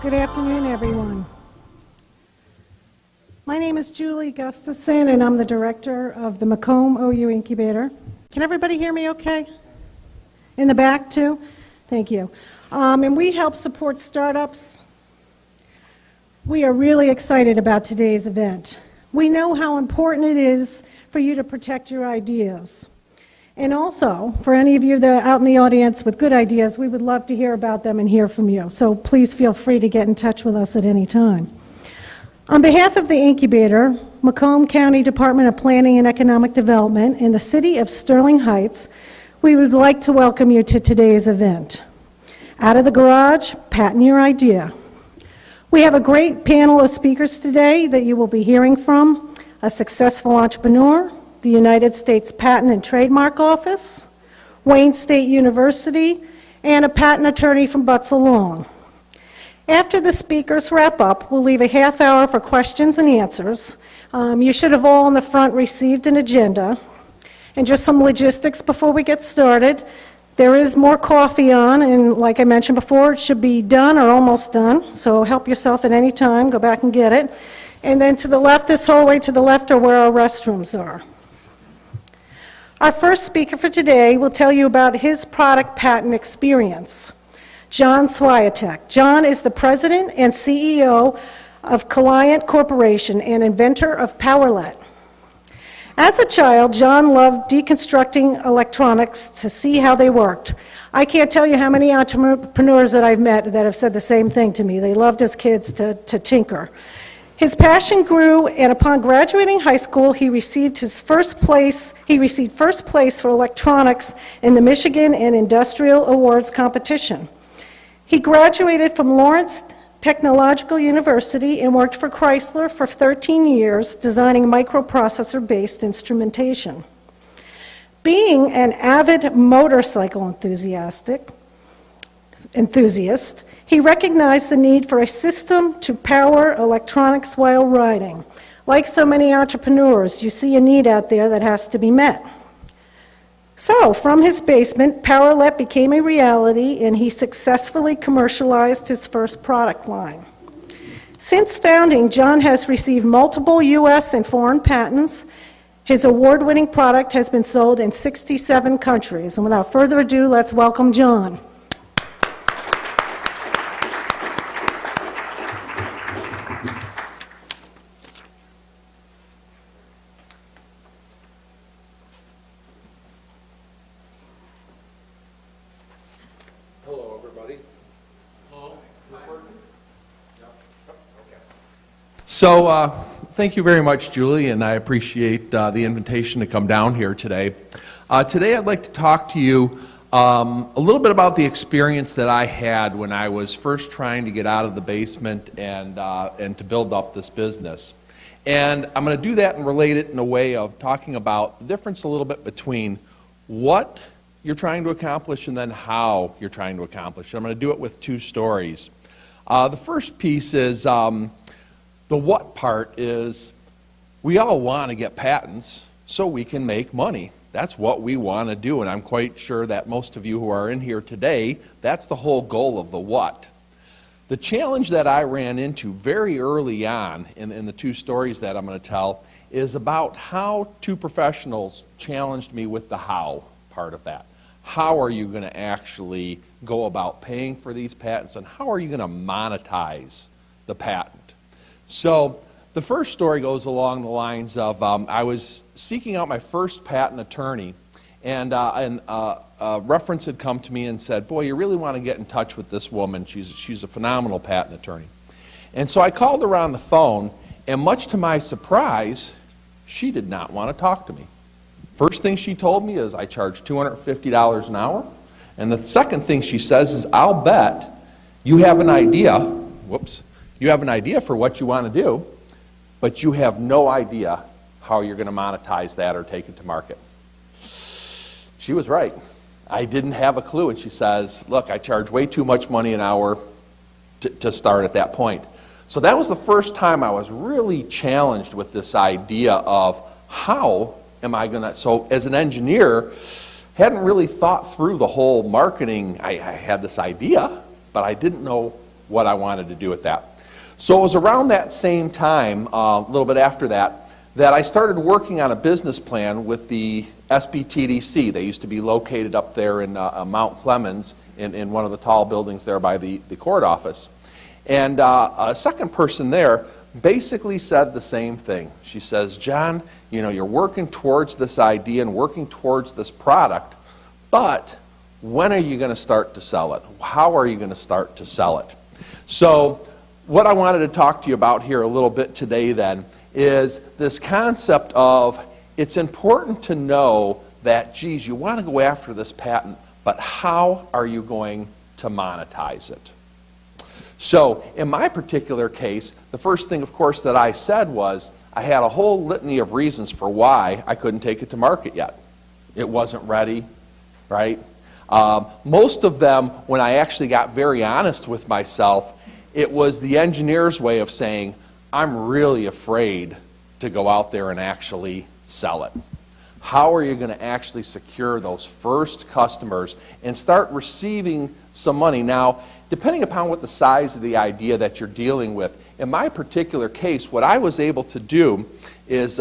Good afternoon, everyone. My name is Julie Gustafson, and I'm the director of the Macomb OU Incubator. Can everybody hear me okay? In the back, too? Thank you. And we help support startups. We are really excited about today's event. We know how important it is for you to protect your ideas. And also, for any of you that are out in the audience with good ideas, we would love to hear about them and hear from you. So please feel free to get in touch with us at any time. On behalf of the incubator, Macomb County Department of Planning and Economic Development, and the City of Sterling Heights, we would like to welcome you to today's event. Out of the garage, patent your idea. We have a great panel of speakers today that you will be hearing from: a successful entrepreneur, the United States Patent and Trademark Office, Wayne State University, and a patent attorney from Butzel Long. After the speakers wrap up, we'll leave a half hour for questions and answers. You should have all in the front received an agenda. And just some logistics before we get started. There is more coffee on, and like I mentioned before, it should be done or almost done, so help yourself at any time, go back and get it. And then to the left, this hallway to the left, are where our restrooms are. Our first speaker for today will tell you about his product patent experience. John Swiatek. John is the president and CEO of Coliant Corporation and inventor of Powerlet. As a child, John loved deconstructing electronics to see how they worked. I can't tell you how many entrepreneurs that I've met that have said the same thing to me. They loved as kids to tinker. His passion grew, and upon graduating high school, he received first place for electronics in the Michigan and Industrial Awards competition. He graduated from Lawrence Technological University and worked for Chrysler for 13 years, designing microprocessor-based instrumentation. Being an avid motorcycle enthusiast, he recognized the need for a system to power electronics while riding. Like so many entrepreneurs, you see a need out there that has to be met. So, from his basement, Powerlet became a reality, and he successfully commercialized his first product line. Since founding, John has received multiple U.S. and foreign patents. His award-winning product has been sold in 67 countries. And without further ado, let's welcome John. So thank you very much, Julie, and I appreciate the invitation to come down here today. Today I'd like to talk to you a little bit about the experience that I had when I was first trying to get out of the basement and to build up this business. And I'm going to do that and relate it in a way of talking about the difference a little bit between what you're trying to accomplish and then how you're trying to accomplish it. I'm going to do it with two stories. The first piece is the what part is we all want to get patents so we can make money. That's what we want to do, and I'm quite sure that most of you who are in here today, that's the whole goal of the what. The challenge that I ran into very early on in the two stories that I'm going to tell is about how two professionals challenged me with the how part of that. How are you going to actually go about paying for these patents, and how are you going to monetize the patent? So the first story goes along the lines of I was seeking out my first patent attorney, and a reference had come to me and said, boy, you really want to get in touch with this woman. She's a phenomenal patent attorney. And so I called her on the phone, and much to my surprise, she did not want to talk to me. First thing she told me is I charge $250 an hour, and the second thing she says is, I'll bet you have an idea, you have an idea for what you want to do, but you have no idea how you're going to monetize that or take it to market. She was right. I didn't have a clue, and she says, look, I charge way too much money an hour to start at that point. So that was the first time I was really challenged with this idea of how am I going to, so as an engineer, hadn't really thought through the whole marketing. I had this idea, but I didn't know what I wanted to do with that. So it was around that same time, a little bit after that, that I started working on a business plan with the SBTDC. They used to be located up there in Mount Clemens in one of the tall buildings there by the court office. And a second person there basically said the same thing. She says, John, you know, you're working towards this idea and working towards this product, but when are you going to start to sell it? How are you going to start to sell it? So what I wanted to talk to you about here a little bit today then is this concept of it's important to know that, geez, you want to go after this patent, but how are you going to monetize it? So in my particular case, the first thing, of course, that I said was I had a whole litany of reasons for why I couldn't take it to market yet. It wasn't ready, right? Most of them, when I actually got very honest with myself, it was the engineer's way of saying, I'm really afraid to go out there and actually sell it. How are you going to actually secure those first customers and start receiving some money? Now, depending upon what the size of the idea that you're dealing with, in my particular case, what I was able to do is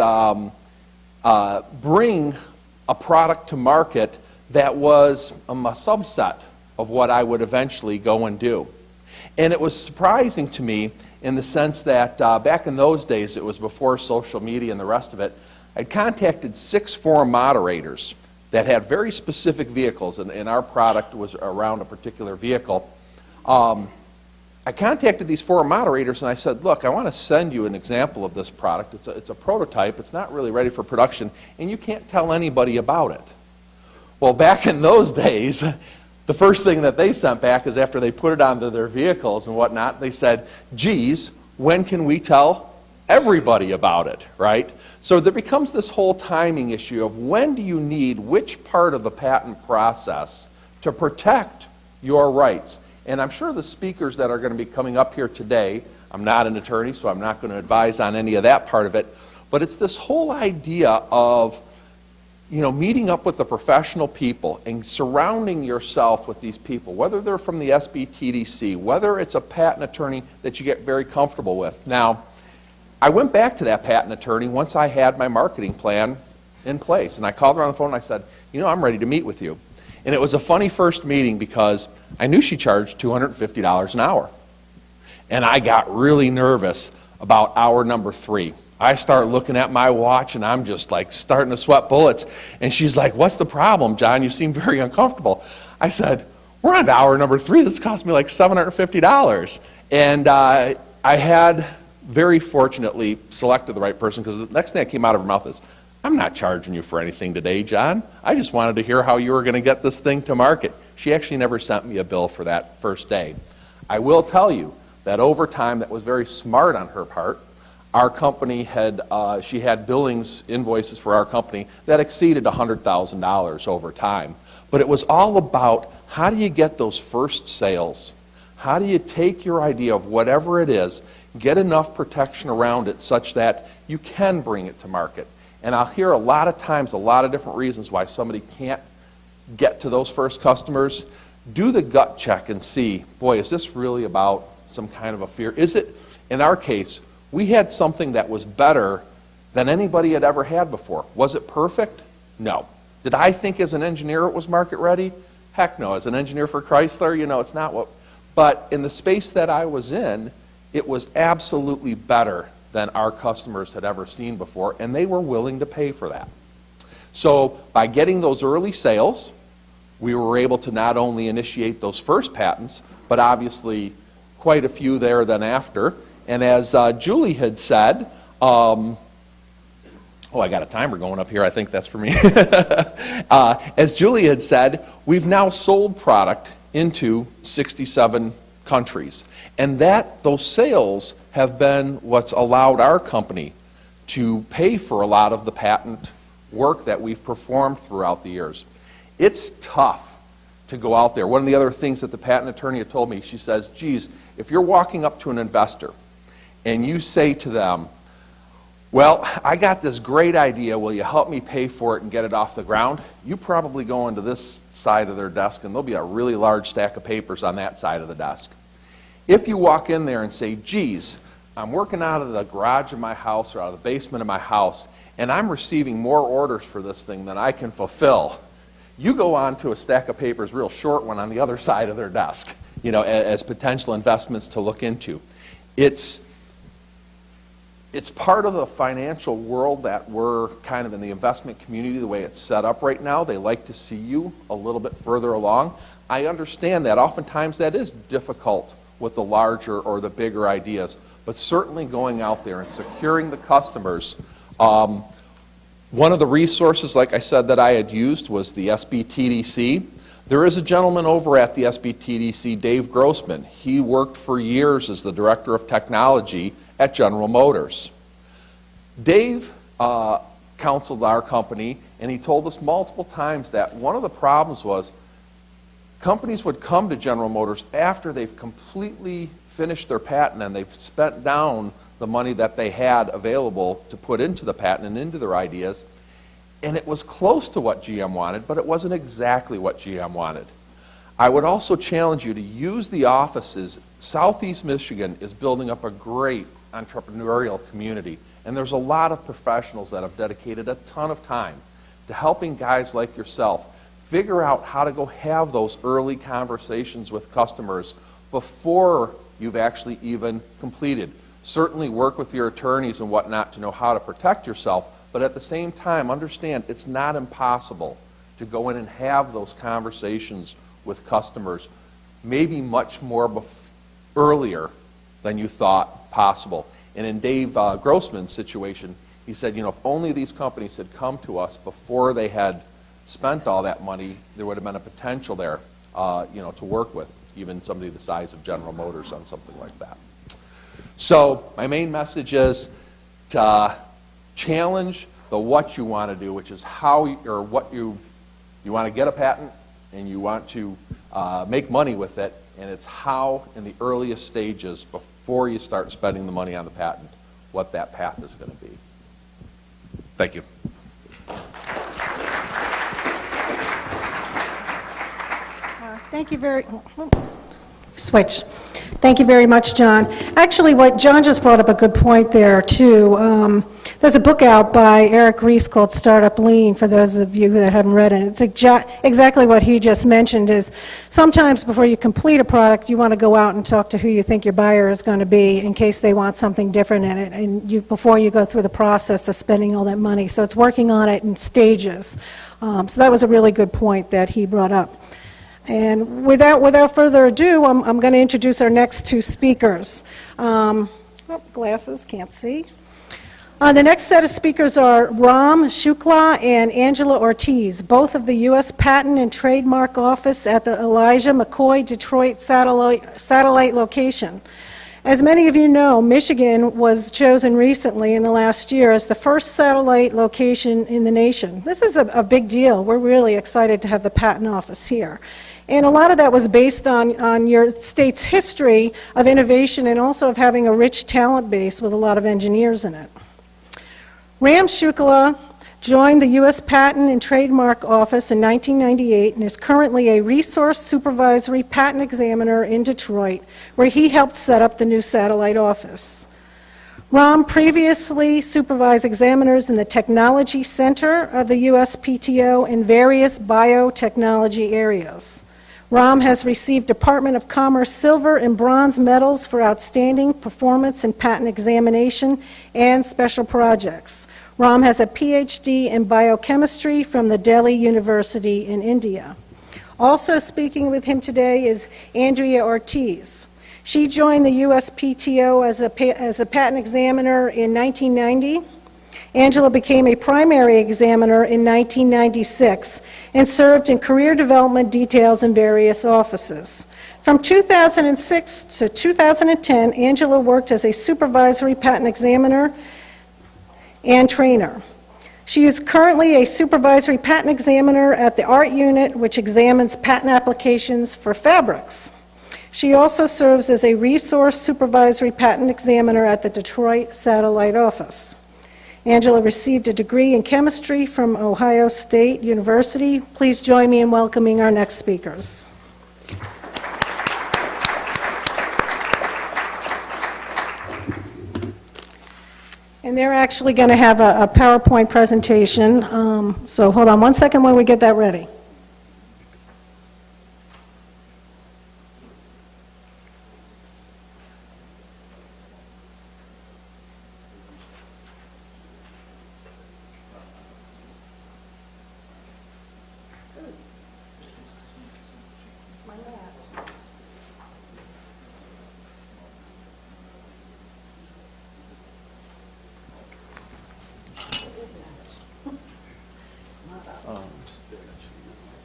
bring a product to market that was a subset of what I would eventually go and do. And it was surprising to me in the sense that back in those days, it was before social media and the rest of it, I'd contacted 6 forum moderators that had very specific vehicles, and our product was around a particular vehicle. I contacted these forum moderators and I said, look, I want to send you an example of this product. It's a prototype. It's not really ready for production, and you can't tell anybody about it. Well, back in those days, the first thing that they sent back is after they put it onto their vehicles and whatnot, they said, geez, when can we tell everybody about it, right? So there becomes this whole timing issue of when do you need which part of the patent process to protect your rights. And I'm sure the speakers that are going to be coming up here today, I'm not an attorney, so I'm not going to advise on any of that part of it, but it's this whole idea of, you know, meeting up with the professional people and surrounding yourself with these people, whether they're from the SBTDC, whether it's a patent attorney that you get very comfortable with. Now, I went back to that patent attorney once I had my marketing plan in place, and I called her on the phone and I said, you know, I'm ready to meet with you. And it was a funny first meeting because I knew she charged $250 an hour. And I got really nervous about hour number 3. I start looking at my watch and I'm just like starting to sweat bullets. And she's like, what's the problem, John? You seem very uncomfortable. I said, we're on to hour number 3. This cost me like $750. And I had very fortunately selected the right person, because the next thing that came out of her mouth is, I'm not charging you for anything today, John. I just wanted to hear how you were going to get this thing to market. She actually never sent me a bill for that first day. I will tell you that over time, that was very smart on her part. Our company had, she had billings invoices for our company that exceeded $100,000 over time. But it was all about, how do you get those first sales? How do you take your idea of whatever it is, get enough protection around it such that you can bring it to market? And I'll hear a lot of times, a lot of different reasons why somebody can't get to those first customers. Do the gut check and see, boy, is this really about some kind of a fear? Is it, in our case, we had something that was better than anybody had ever had before. Was it perfect? No. Did I think as an engineer it was market ready? Heck no. As an engineer for Chrysler, you know, it's not what. But in the space that I was in, it was absolutely better than our customers had ever seen before, and they were willing to pay for that. So by getting those early sales, we were able to not only initiate those first patents, but obviously quite a few there then after. And as Julie had said, oh, I got a timer going up here. I think that's for me. As Julie had said, we've now sold product into 67 countries. And those sales have been what's allowed our company to pay for a lot of the patent work that we've performed throughout the years. It's tough to go out there. One of the other things that the patent attorney had told me, she says, geez, if you're walking up to an investor and you say to them, well, I got this great idea, will you help me pay for it and get it off the ground? You probably go into this side of their desk and there'll be a really large stack of papers on that side of the desk. If you walk in there and say, geez, I'm working out of the garage of my house or out of the basement of my house, and I'm receiving more orders for this thing than I can fulfill, you go on to a stack of papers, real short one, on the other side of their desk, as potential investments to look into. It's part of the financial world that we're kind of in the investment community, the way it's set up right now. They like to see you a little bit further along. I understand that. Oftentimes that is difficult with the larger or the bigger ideas, but certainly going out there and securing the customers. One of the resources, like I said, that I had used was the SBTDC. There is a gentleman over at the SBTDC, Dave Grossman. He worked for years as the Director of Technology at General Motors. Dave counseled our company, and he told us multiple times that one of the problems was companies would come to General Motors after they've completely finished their patent and they've spent down the money that they had available to put into the patent and into their ideas, and it was close to what GM wanted, but it wasn't exactly what GM wanted. I would also challenge you to use the offices. Southeast Michigan is building up a great entrepreneurial community, and there's a lot of professionals that have dedicated a ton of time to helping guys like yourself figure out how to go have those early conversations with customers before you've actually even completed. Certainly work with your attorneys and whatnot to know how to protect yourself, but at the same time, understand it's not impossible to go in and have those conversations with customers, maybe much more earlier than you thought possible. And in Dave Grossman's situation, he said, if only these companies had come to us before they had spent all that money, there would have been a potential there, to work with, even somebody the size of General Motors on something like that. So my main message is to challenge the what you want to do, which is how or what you want to get a patent and you want to make money with it, and it's how in the earliest stages before you start spending the money on the patent, what that path is going to be. Thank you. Thank you very switch. Thank you very much, John. Actually, what John just brought up a good point there, too. There's a book out by Eric Ries called Startup Lean, for those of you that haven't read it. It's exactly what he just mentioned, is sometimes before you complete a product, you want to go out and talk to who you think your buyer is going to be in case they want something different in it, and before you go through the process of spending all that money. So it's working on it in stages. So that was a really good point that he brought up. And without further ado, I'm going to introduce our next two speakers. Glasses, can't see. The next set of speakers are Ram Shukla and Angela Ortiz, both of the U.S. Patent and Trademark Office at the Elijah McCoy Detroit satellite location. As many of you know, Michigan was chosen recently in the last year as the first satellite location in the nation. This is a big deal. We're really excited to have the patent office here. And a lot of that was based on your state's history of innovation and also of having a rich talent base with a lot of engineers in it. Ram Shukla joined the U.S. Patent and Trademark Office in 1998 and is currently a resource supervisory patent examiner in Detroit, where he helped set up the new satellite office. Ram previously supervised examiners in the Technology Center of the USPTO in various biotechnology areas. Ram has received Department of Commerce silver and bronze medals for outstanding performance in patent examination and special projects. Ram has a PhD in biochemistry from the Delhi University in India. Also speaking with him today is Andrea Ortiz. She joined the USPTO as a patent examiner in 1990. Angela became a primary examiner in 1996 and served in career development details in various offices. From 2006 to 2010, Angela worked as a supervisory patent examiner and trainer. She is currently a supervisory patent examiner at the Art Unit, which examines patent applications for fabrics. She also serves as a resource supervisory patent examiner at the Detroit Satellite Office. Angela received a degree in chemistry from Ohio State University. Please join me in welcoming our next speakers. And they're actually going to have a PowerPoint presentation. So hold on one second while we get that ready.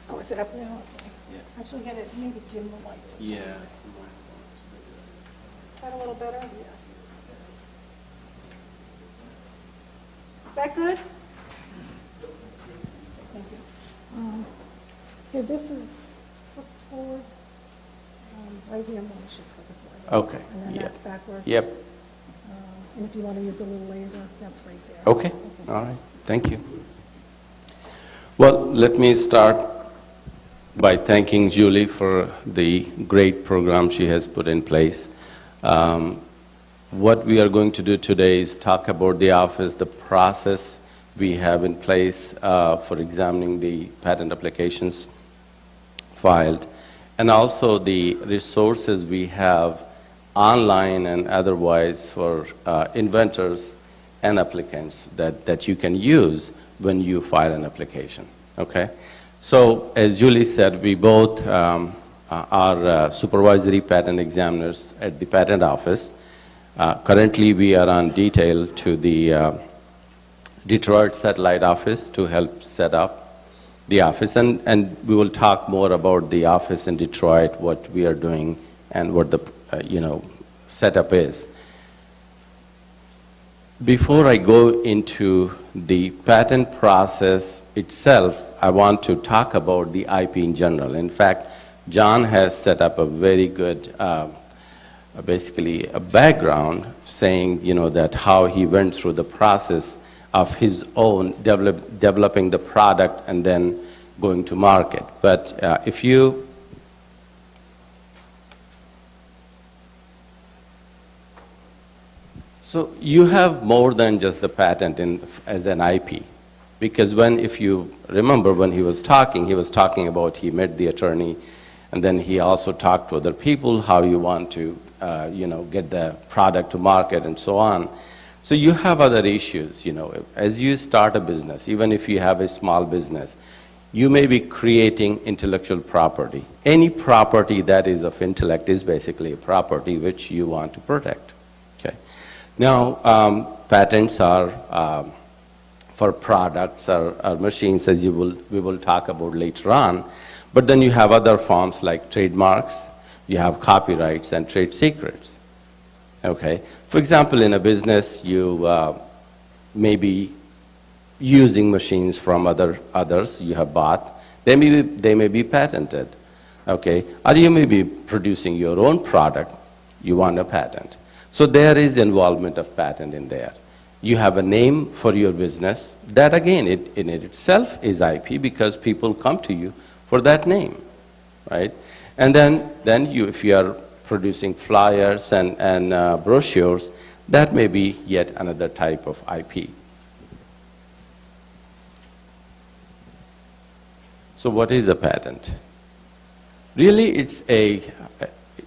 Oh, is it up now? Okay. Yeah. Actually, get it, maybe dim the lights. Yeah. Is that a little better? Yeah. Is that good? Thank you. Here, this is flip forward. Right here, Mom should flip it forward. Okay. And then Yeah. that's backwards. Yep. And if you want to use the little laser, that's right there. Okay. All right. Thank you. Well, let me start by thanking Julie for the great program she has put in place. What we are going to do today is talk about the office, the process we have in place for examining the patent applications filed, and also the resources we have online and otherwise for inventors and applicants that you can use when you file an application, okay? So, as Julie said, we both are supervisory patent examiners at the patent office. Currently, we are on detail to the Detroit satellite office to help set up the office, and we will talk more about the office in Detroit, what we are doing, and what the setup is. Before I go into the patent process itself, I want to talk about the IP in general. In fact, John has set up a very good, basically a background saying, that how he went through the process of his own developing the product and then going to market. But if you So you have more than just the patent as an IP, because if you remember when he was talking about he met the attorney, and then he also talked to other people how you want to, get the product to market and so on. So you have other issues, as you start a business, even if you have a small business, you may be creating intellectual property. Any property that is of intellect is basically a property which you want to protect. Now, patents are for products or machines, as we will talk about later on. But then you have other forms like trademarks, you have copyrights and trade secrets. Okay. For example, in a business, you may be using machines from others you have bought. They may be patented. Okay. Or you may be producing your own product. You want a patent. So there is involvement of patent in there. You have a name for your business. That again, in itself is IP because people come to you for that name, right? And then if you are producing flyers and brochures, that may be yet another type of IP. So what is a patent? Really,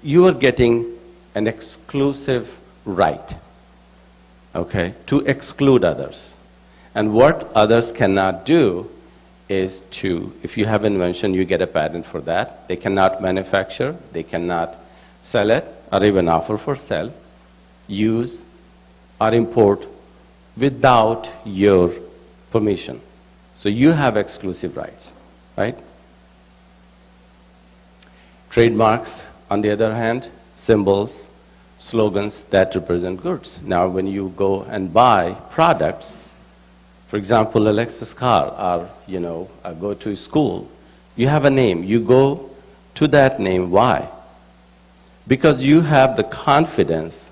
you are getting an exclusive right, okay, to exclude others. And what others cannot do is if you have invention, you get a patent for that. They cannot manufacture, they cannot sell it, or even offer for sale, use, or import without your permission. So you have exclusive rights, right? Trademarks, on the other hand, symbols, slogans that represent goods. Now, when you go and buy products, for example, a Lexus car, or go to school, you have a name. You go to that name. Why? Because you have the confidence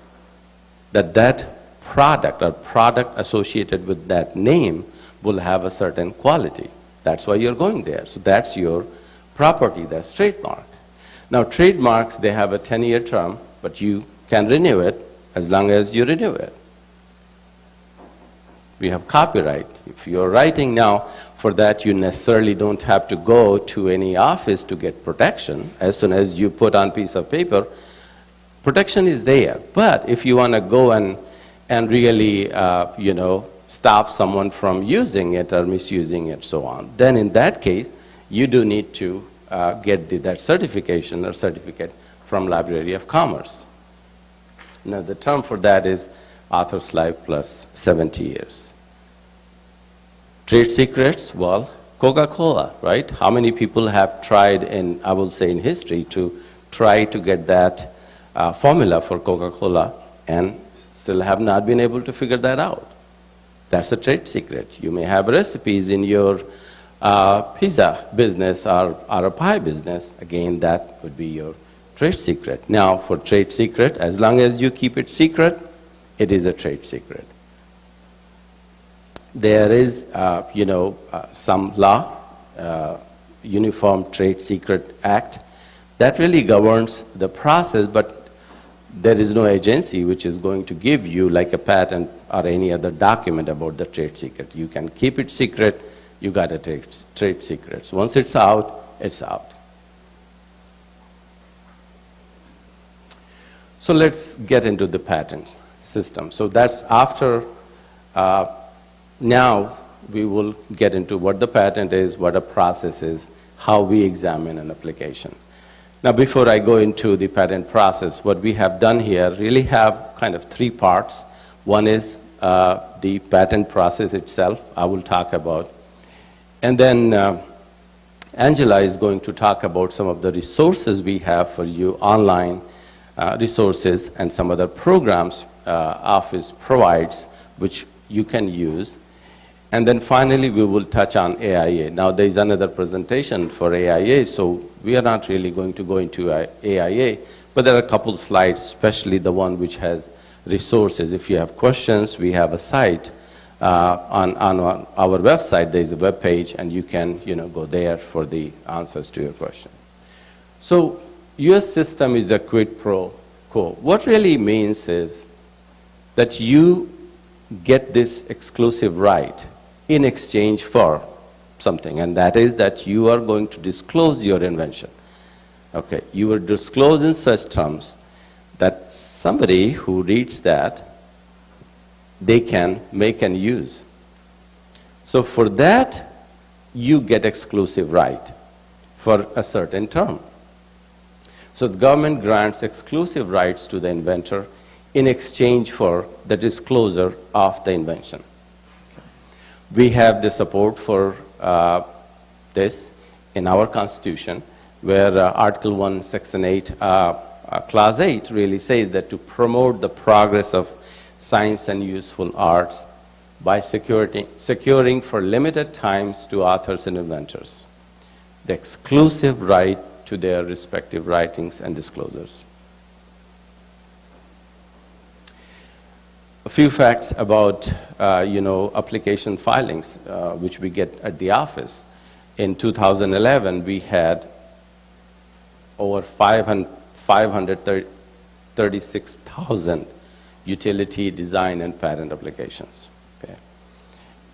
that that product or product associated with that name will have a certain quality. That's why you're going there. So that's your property. That's trademark. Now, trademarks, they have a 10-year term, but you can renew it as long as you renew it. We have copyright. If you're writing now, for that you necessarily don't have to go to any office to get protection. As soon as you put on piece of paper, protection is there. But if you want to go and really, stop someone from using it or misusing it, so on, then in that case, you do need to get that certification or certificate from Library of Commerce. Now, the term for that is author's life plus 70 years. Trade secrets, well, Coca-Cola, right? How many people have tried in, I will say in history, to try to get that formula for Coca-Cola and still have not been able to figure that out? That's a trade secret. You may have recipes in your pizza business or a pie business. Again, that would be your trade secret. Now, for trade secret, as long as you keep it secret, it is a trade secret. There is, some law, Uniform Trade Secret Act, that really governs the process, but there is no agency which is going to give you like a patent or any other document about the trade secret. You can keep it secret, you got a trade secrets. Once it's out, it's out. So let's get into the patent system. So that's after, now we will get into what the patent is, what a process is, how we examine an application. Now, before I go into the patent process, what we have done here really have kind of three parts. One is the patent process itself, I will talk about. And then Angela is going to talk about some of the resources we have for you, online resources and some other programs Office provides, which you can use. And then finally, we will touch on AIA. Now, there is another presentation for AIA, so we are not really going to go into AIA, but there are a couple slides, especially the one which has resources. If you have questions, we have a site on our website. There is a web page, and you can go there for the answers to your question. So, US system is a quid pro quo. What really means is that you get this exclusive right in exchange for something, and that is that you are going to disclose your invention. Okay, you will disclose in such terms that somebody who reads that, they can make and use. So for that, you get exclusive right for a certain term. So the government grants exclusive rights to the inventor in exchange for the disclosure of the invention. We have the support for this in our Constitution, where Article 1, Section 8, Clause 8 really says that to promote the progress of science and useful arts by securing for limited times to authors and inventors the exclusive right to their respective writings and disclosures. A few facts about, application filings, which we get at the office. In 2011, we had over 536,000 utility design and patent applications. Okay.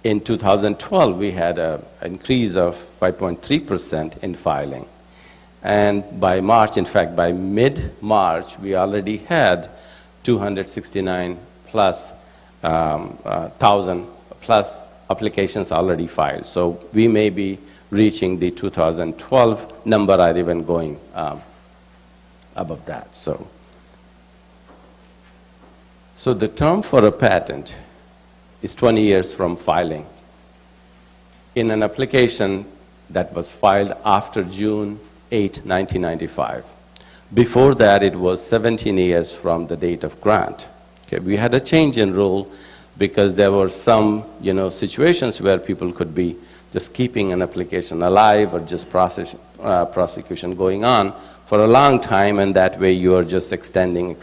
In 2012, we had an increase of 5.3% in filing. And by March, in fact, by mid-March, we already had 269 plus thousand plus applications already filed. So we may be reaching the 2012 number or even going above that. So the term for a patent is 20 years from filing. In an application that was filed after June 8, 1995. Before that, it was 17 years from the date of grant. Okay, we had a change in rule because there were some, situations where people could be just keeping an application alive or just prosecution going on for a long time, and that way you are just extending.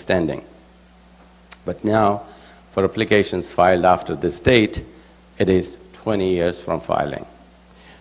But now, for applications filed after this date, it is 20 years from filing.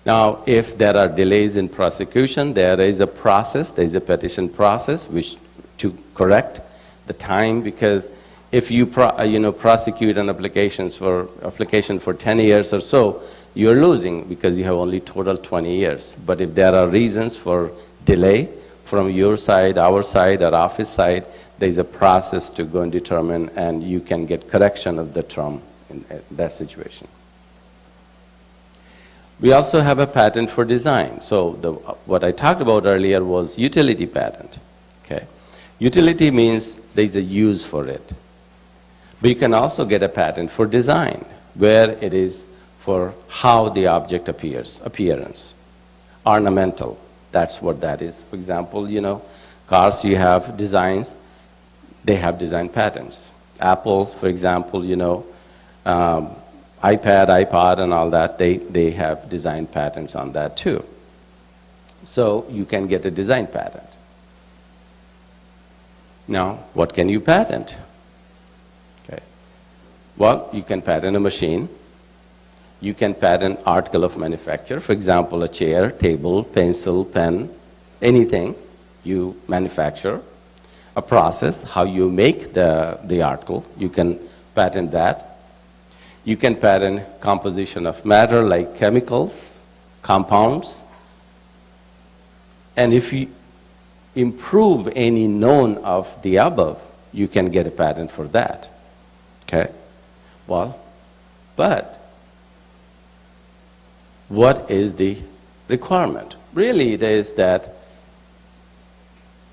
Now, if there are delays in prosecution, there is a process, there is a petition process which to correct the time, because If you prosecute an application for 10 years or so, you're losing because you have only total 20 years. But if there are reasons for delay from your side, our side, or office side, there's a process to go and determine, and you can get correction of the term in that situation. We also have a patent for design. So what I talked about earlier was utility patent. Okay. Utility means there's a use for it. But you can also get a patent for design, where it is for how the object appearance. Ornamental, that's what that is. For example, cars, you have designs, they have design patents. Apple, for example, iPad, iPod, and all that, they have design patents on that too. So you can get a design patent. Now, what can you patent? Okay. Well, you can patent a machine. You can patent article of manufacture. For example, a chair, table, pencil, pen, anything you manufacture. A process, how you make the article, you can patent that. You can patent composition of matter like chemicals, compounds. And if you improve any known of the above, you can get a patent for that. Okay? Well, but what is the requirement? Really, it is that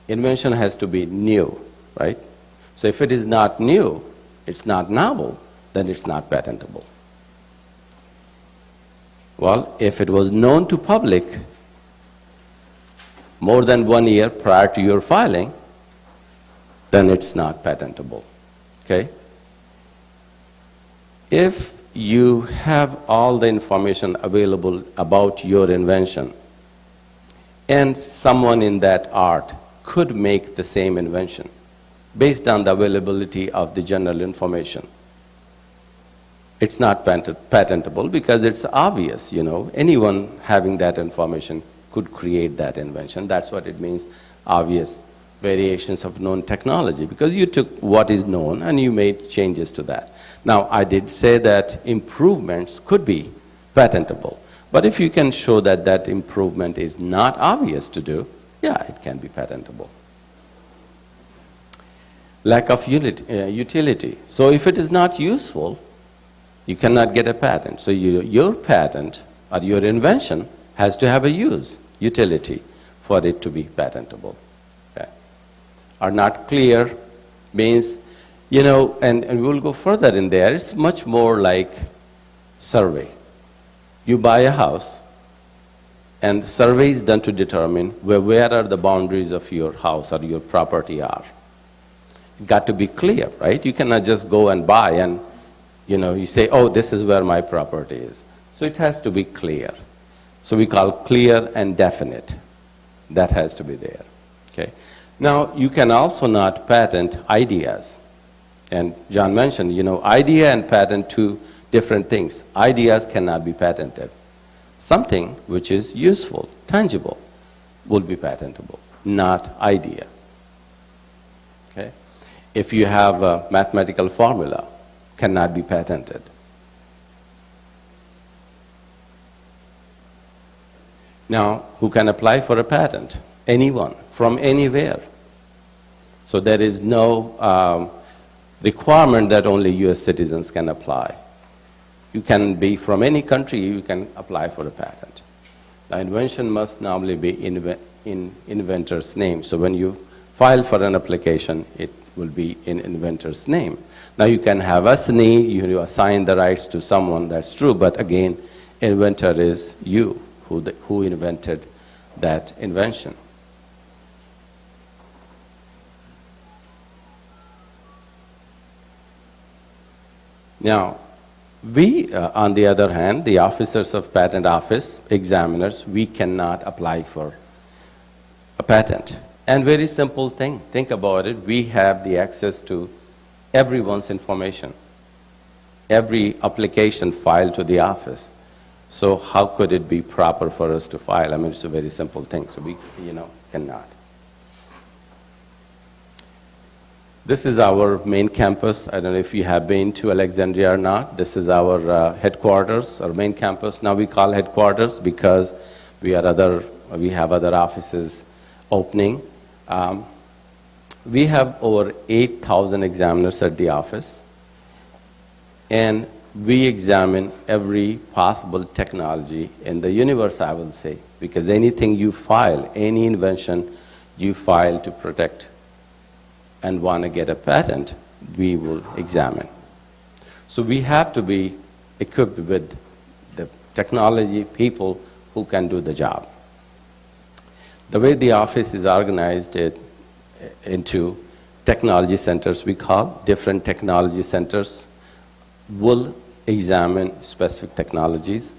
invention has to be new, right? So if it is not new, it's not novel, then it's not patentable. Well, if it was known to public more than 1 year prior to your filing, then it's not patentable, okay? If you have all the information available about your invention, and someone in that art could make the same invention based on the availability of the general information, it's not patentable because it's obvious, anyone having that information could create that invention. That's what it means, obvious variations of known technology, because you took what is known and you made changes to that. Now, I did say that improvements could be patentable, but if you can show that that improvement is not obvious to do, yeah, it can be patentable. Lack of utility. So if it is not useful, you cannot get a patent. So your patent or your invention has to have a use, utility, for it to be patentable. Okay. Are not clear means, and we will go further in there, it's much more like survey. You buy a house, and survey is done to determine where are the boundaries of your house or your property are. It got to be clear, right? You cannot just go and buy and, you say, oh, this is where my property is. So it has to be clear. So we call clear and definite. That has to be there, okay? Now, you can also not patent ideas. And John mentioned, idea and patent, two different things. Ideas cannot be patented. Something which is useful, tangible, will be patentable, not idea. Okay? If you have a mathematical formula, cannot be patented. Now, who can apply for a patent? Anyone, from anywhere. So there is no requirement that only US citizens can apply. You can be from any country, you can apply for a patent. Now, invention must normally be in inventor's name. So when you file for an application, it will be in inventor's name. Now, you can have assignee, you assign the rights to someone, that's true, but again, inventor is you who invented that invention. Now, we, on the other hand, the officers of patent office, examiners, we cannot apply for a patent. And very simple thing, think about it, we have the access to everyone's information, every application filed to the office. So how could it be proper for us to file? I mean, it's a very simple thing, so we, cannot. This is our main campus. I don't know if you have been to Alexandria or not. This is our headquarters, our main campus. Now we call headquarters because we have other offices opening. We have over 8,000 examiners at the office, and we examine every possible technology in the universe, I will say, because anything you file, any invention you file to protect and want to get a patent, we will examine. So we have to be equipped with the technology people who can do the job. The way the office is organized into technology centers, we call different technology centers will examine specific technologies.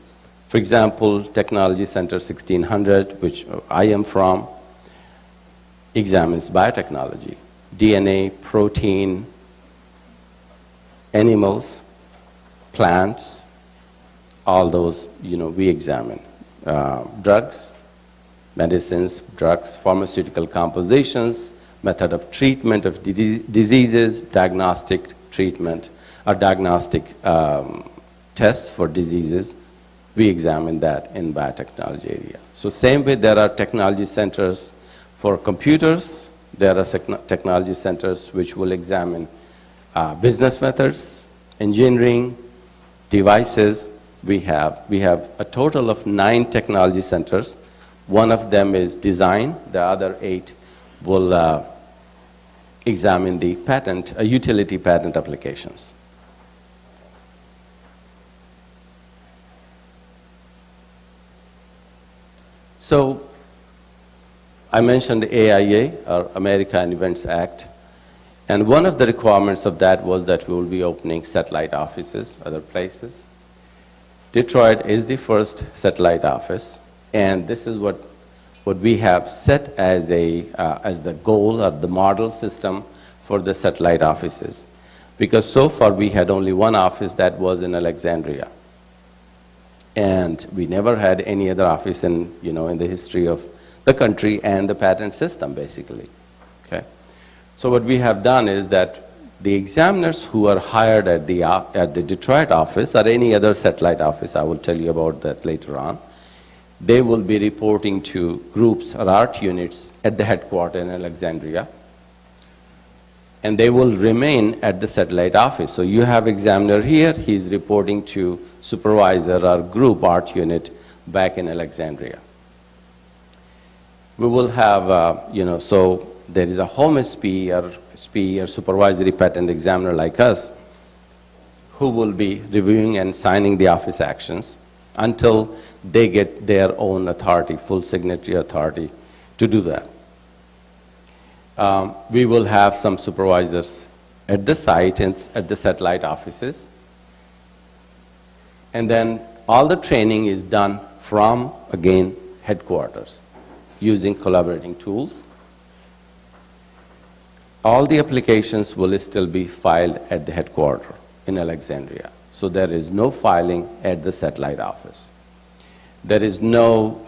For example, Technology Center 1600, which I am from, examines biotechnology, DNA, protein, animals, plants, all those, we examine. Drugs, medicines, drugs, pharmaceutical compositions, method of treatment of diseases, diagnostic treatment, or diagnostic tests for diseases. We examine that in biotechnology area. So same way there are technology centers for computers, there are technology centers which will examine business methods, engineering, devices. We have a total of 9 technology centers. One of them is design. The other 8 will examine the utility patent applications. So I mentioned AIA, or America Invents Act, and one of the requirements of that was that we will be opening satellite offices, other places. Detroit is the first satellite office, and this is what we have set as the goal or the model system for the satellite offices. Because so far we had only one office that was in Alexandria. And we never had any other office in the history of the country and the patent system, basically. Okay? So what we have done is that the examiners who are hired at the Detroit office or any other satellite office, I will tell you about that later on, they will be reporting to groups or art units at the headquarters in Alexandria, and they will remain at the satellite office. So you have examiner here, he's reporting to supervisor or group art unit back in Alexandria. We will have, so there is a home SPE or supervisory patent examiner like us who will be reviewing and signing the office actions until they get their own authority, full signatory authority to do that. We will have some supervisors at the site and at the satellite offices. And then all the training is done from, again, headquarters using collaborating tools. All the applications will still be filed at the headquarters in Alexandria. So there is no filing at the satellite office. There is no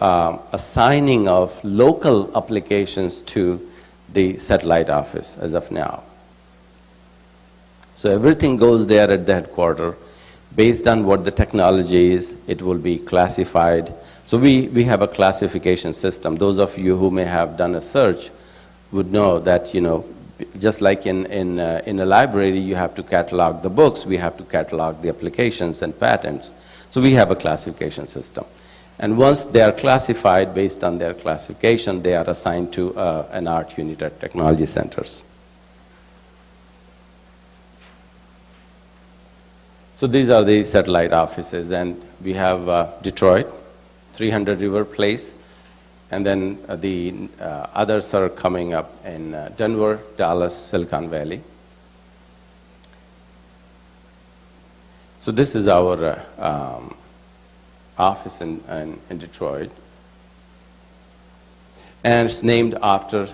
assigning of local applications to the satellite office as of now. So everything goes there at the headquarters. Based on what the technology is, it will be classified. So we have a classification system. Those of you who may have done a search would know that, just like in a library, you have to catalog the books, we have to catalog the applications and patents. So we have a classification system. And once they are classified based on their classification, they are assigned to an art unit at technology centers. So these are the satellite offices, and we have Detroit, 300 River Place, and then the others are coming up in Denver, Dallas, Silicon Valley. So this is our office in Detroit, and it's named after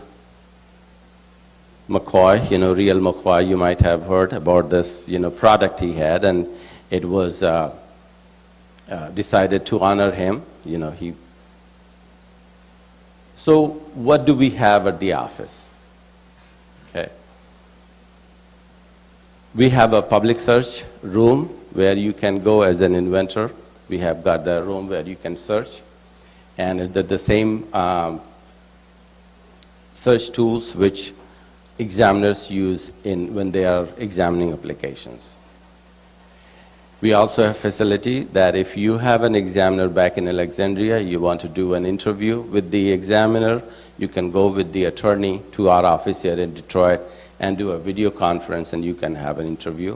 McCoy, real McCoy. You might have heard about this, product he had, and it was decided to honor him. So what do we have at the office? Okay. We have a public search room where you can go as an inventor. We have got the room where you can search. And the same search tools which examiners use when they are examining applications. We also have facility that if you have an examiner back in Alexandria, you want to do an interview with the examiner, you can go with the attorney to our office here in Detroit and do a video conference and you can have an interview.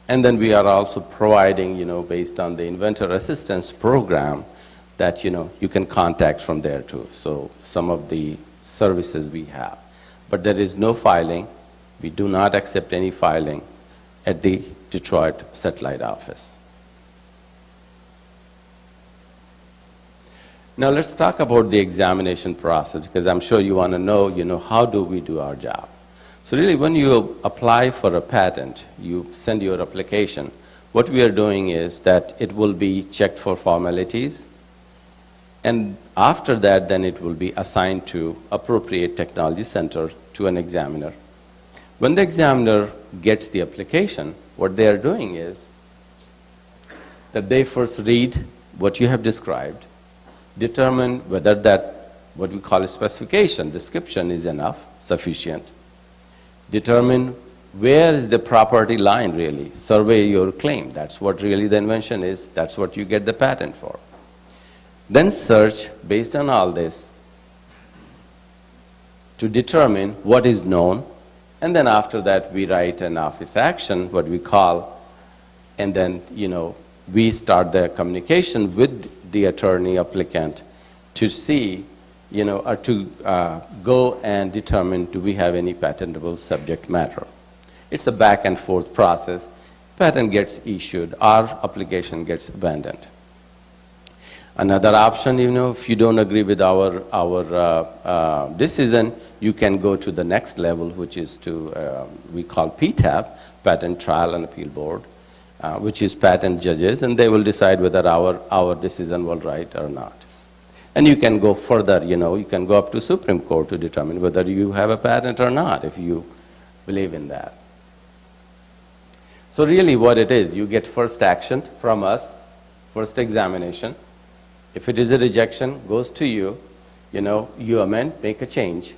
And then we are also providing, based on the inventor assistance program, that you can contact from there too. So some of the services we have. But there is no filing. We do not accept any filing at the Detroit satellite office. Now let's talk about the examination process, because I'm sure you want to know, how do we do our job? So really, when you apply for a patent, you send your application, what we are doing is that it will be checked for formalities, and after that, then it will be assigned to appropriate technology center to an examiner. When the examiner gets the application, what they are doing is that they first read what you have described, determine whether that, what we call a specification, description is enough, sufficient, determine where is the property line really, survey your claim. That's what really the invention is, that's what you get the patent for. Then search based on all this to determine what is known, and then after that we write an office action, what we call, and then we start the communication with the attorney applicant to see, or to go and determine do we have any patentable subject matter. It's a back and forth process. Patent gets issued, our application gets abandoned. Another option, if you don't agree with our decision, you can go to the next level, which is to, we call PTAB, Patent Trial and Appeal Board, which is patent judges, and they will decide whether our decision was right or not. And you can go further, you can go up to Supreme Court to determine whether you have a patent or not, if you believe in that. So really what it is, you get first action from us, first examination. If it is a rejection, goes to you, you amend, make a change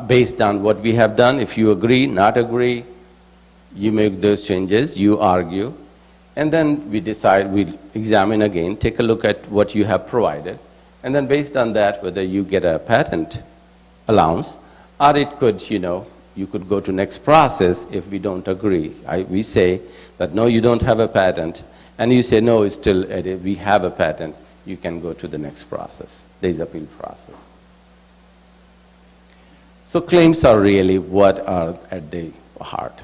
based on what we have done. If you agree, not agree, you make those changes, you argue, and then we decide, we examine again, take a look at what you have provided, and then based on that, whether you get a patent allowance, or it could, you could go to next process if we don't agree. We say that, no, you don't have a patent, and you say, no, it's still, we have a patent, you can go to the next process. There's appeal process. So claims are really what are at the heart.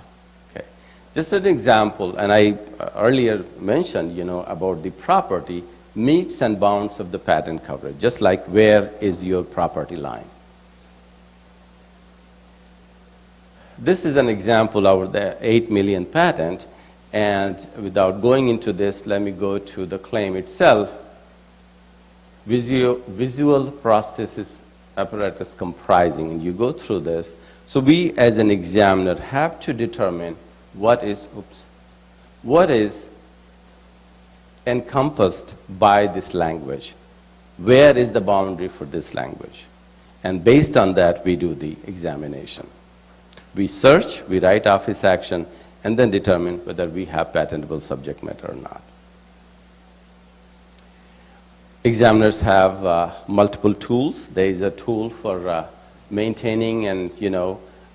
Okay. Just an example, and I earlier mentioned, about the property, meets and bounds of the patent coverage, just like where is your property line. This is an example of the 8 million patent. And without going into this, let me go to the claim itself. Visual prosthesis apparatus comprising, and you go through this. So we, as an examiner, have to determine what is encompassed by this language. Where is the boundary for this language? And based on that, we do the examination. We search, we write office action, and then determine whether we have patentable subject matter or not. Examiners have multiple tools. There is a tool for maintaining and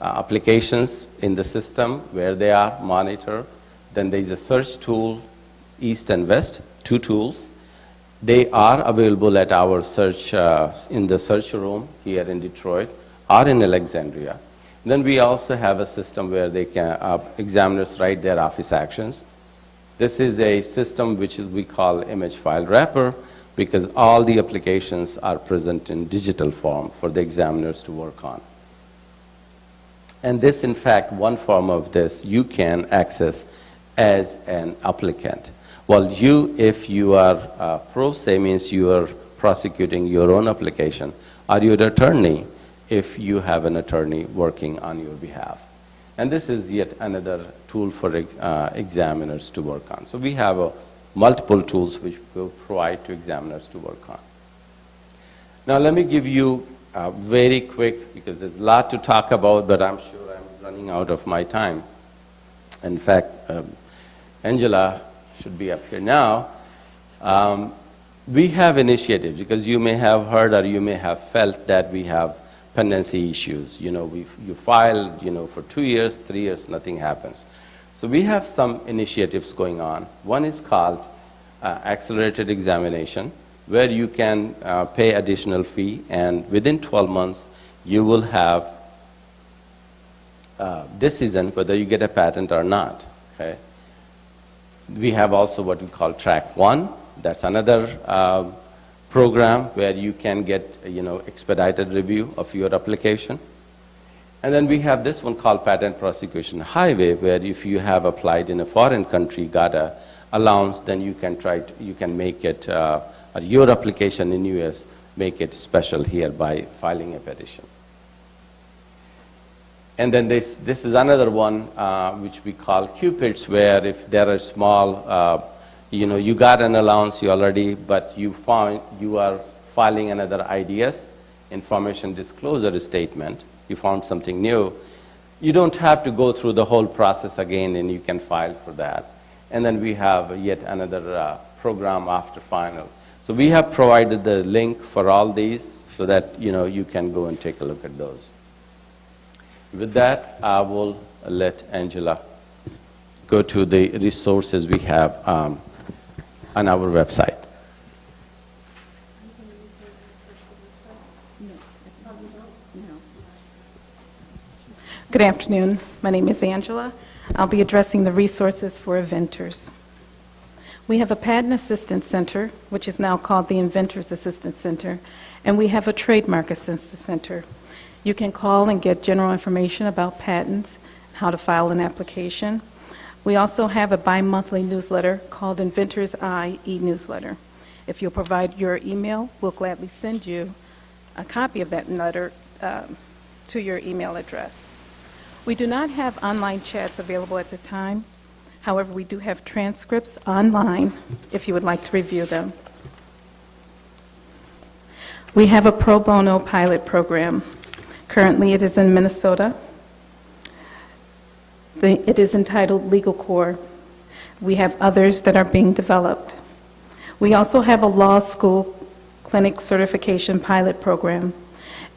applications in the system where they are monitored. Then there is a search tool, east and west, 2 tools. They are available at our search in the search room here in Detroit or in Alexandria. Then we also have a system where they can, examiners write their office actions. This is a system which we call image file wrapper, because all the applications are present in digital form for the examiners to work on. And this, in fact, one form of this you can access as an applicant. Well, if you are pro se, means you are prosecuting your own application, or you're an attorney, if you have an attorney working on your behalf. And this is yet another tool for examiners to work on. So we have multiple tools which we'll provide to examiners to work on. Now let me give you very quick, because there's a lot to talk about, but I'm sure I'm running out of my time. In fact, Angela should be up here now. We have initiatives, because you may have heard or you may have felt that we have pendency issues. You know, you file, for 2 years, 3 years, nothing happens. So we have some initiatives going on. One is called accelerated examination, where you can pay additional fee, and within 12 months, you will have decision whether you get a patent or not. Okay? We have also what we call Track 1. That's another program where you can get expedited review of your application. And then we have this one called Patent Prosecution Highway, where if you have applied in a foreign country, got a allowance, then you can make it, or your application in US, make it special here by filing a petition. And then this is another one which we call Cupids, where if there are small, you got an allowance already, but you are filing another IDS, information disclosure statement, you found something new, you don't have to go through the whole process again, and you can file for that. And then we have yet another program after final. So we have provided the link for all these so that you can go and take a look at those. With that, I will let Angela go to the resources we have on our website. Good afternoon. My name is Angela. I'll be addressing the resources for inventors. We have a Patent Assistance Center, which is now called the Inventors Assistance Center, and we have a Trademark Assistance Center. You can call and get general information about patents, how to file an application. We also have a bi-monthly newsletter called Inventors Eye e-newsletter. If you'll provide your email, we'll gladly send you a copy of that letter to your email address. We do not have online chats available at this time. However, we do have transcripts online if you would like to review them. We have a pro bono pilot program. Currently, it is in Minnesota. It is entitled Legal Core. We have others that are being developed. We also have a law school clinic certification pilot program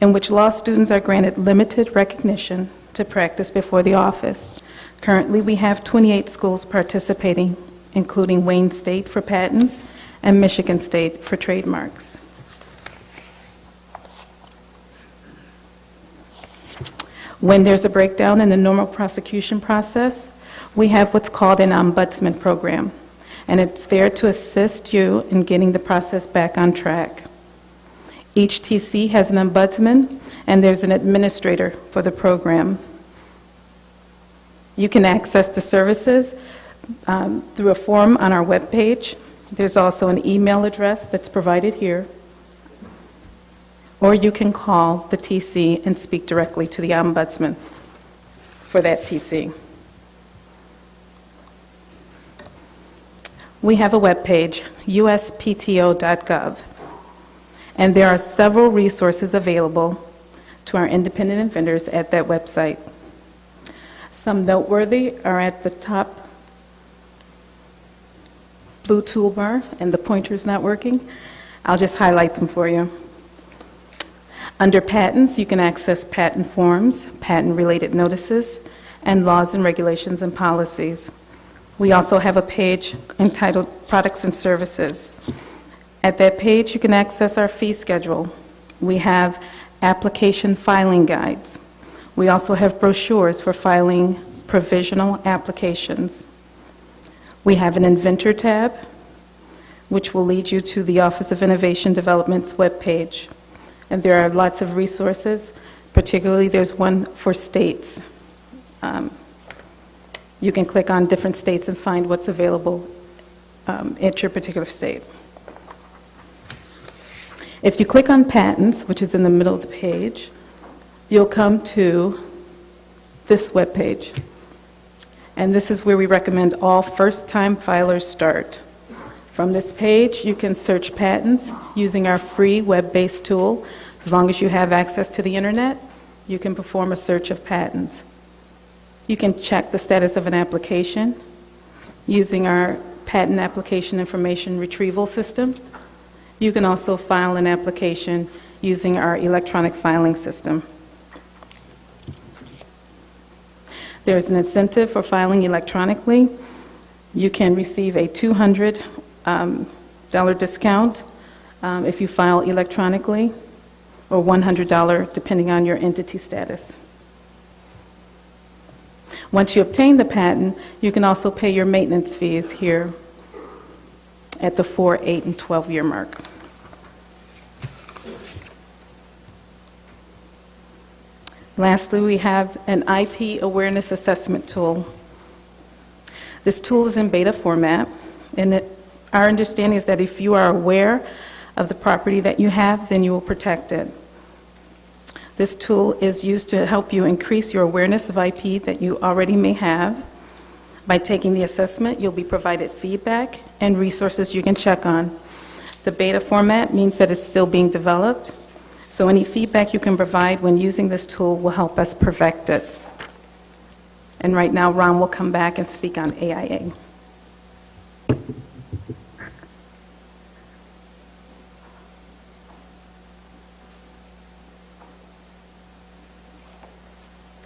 in which law students are granted limited recognition to practice before the office. Currently, we have 28 schools participating, including Wayne State for patents and Michigan State for trademarks. When there's a breakdown in the normal prosecution process, we have what's called an ombudsman program, and it's there to assist you in getting the process back on track. Each TC has an ombudsman, and there's an administrator for the program. You can access the services through a form on our webpage. There's also an email address that's provided here. Or you can call the TC and speak directly to the ombudsman for that TC. We have a webpage, uspto.gov, and there are several resources available to our independent inventors at that website. Some noteworthy are at the top blue toolbar, and the pointer's not working. I'll just highlight them for you. Under patents, you can access patent forms, patent-related notices, and laws and regulations and policies. We also have a page entitled Products and Services. At that page, you can access our fee schedule. We have application filing guides. We also have brochures for filing provisional applications. We have an Inventor tab, which will lead you to the Office of Innovation Development's webpage. And there are lots of resources, particularly there's one for states. You can click on different states and find what's available at your particular state. If you click on patents, which is in the middle of the page, you'll come to this webpage. And this is where we recommend all first-time filers start. From this page, you can search patents using our free web-based tool. As long as you have access to the internet, you can perform a search of patents. You can check the status of an application using our patent application information retrieval system. You can also file an application using our electronic filing system. There's an incentive for filing electronically. You can receive a $200 discount if you file electronically, or $100 depending on your entity status. Once you obtain the patent, you can also pay your maintenance fees here at the 4, 8, and 12-year mark. Lastly, we have an IP awareness assessment tool. This tool is in beta format, and our understanding is that if you are aware of the property that you have, then you will protect it. This tool is used to help you increase your awareness of IP that you already may have. By taking the assessment, you'll be provided feedback and resources you can check on. The beta format means that it's still being developed, so any feedback you can provide when using this tool will help us perfect it. And right now, Ron will come back and speak on AIA.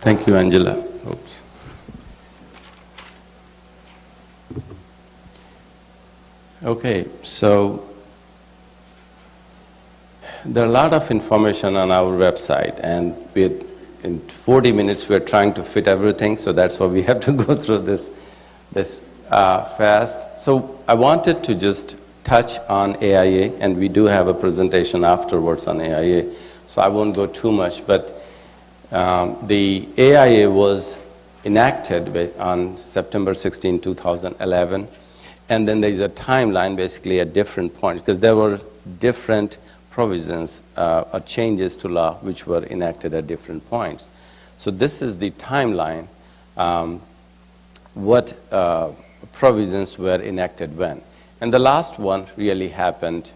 Thank you, Angela. Oops. Okay, so there are a lot of information on our website, and in 40 minutes we're trying to fit everything, so that's why we have to go through this fast. So I wanted to just touch on AIA, and we do have a presentation afterwards on AIA, so I won't go too much, but the AIA was enacted on September 16, 2011, and then there's a timeline basically at different points, because there were different provisions or changes to law which were enacted at different points. So this is the timeline, what provisions were enacted when. And the last one really happened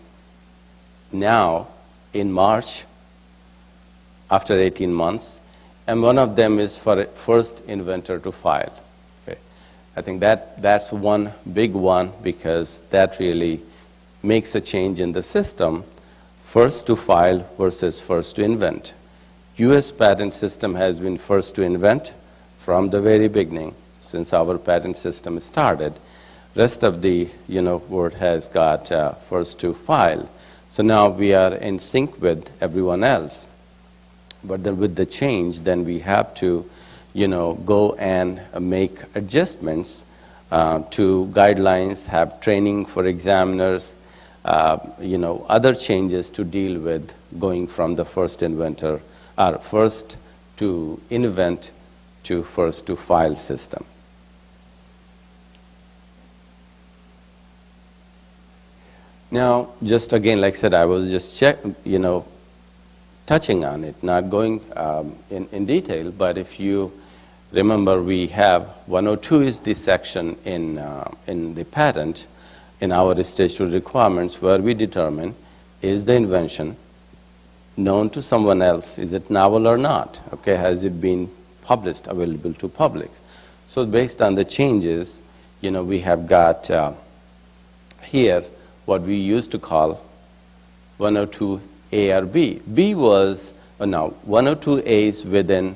now in March, after 18 months, and one of them is for a first inventor to file. Okay. I think that's one big one, because that really makes a change in the system, first to file versus first to invent. U.S. patent system has been first to invent from the very beginning, since our patent system started. Rest of the world has got first to file. So now we are in sync with everyone else. But then with the change, then we have to, go and make adjustments to guidelines, have training for examiners, other changes to deal with going from the first inventor, or first to invent to first to file system. Now, just again, like I said, I was just touching on it, not going in detail, but if you remember, we have 102 is the section in the patent, in our statutory requirements, where we determine, is the invention known to someone else? Is it novel or not? Okay, has it been published, available to public? So based on the changes, we have got here what we used to call 102 A or B. B was, now 102A is within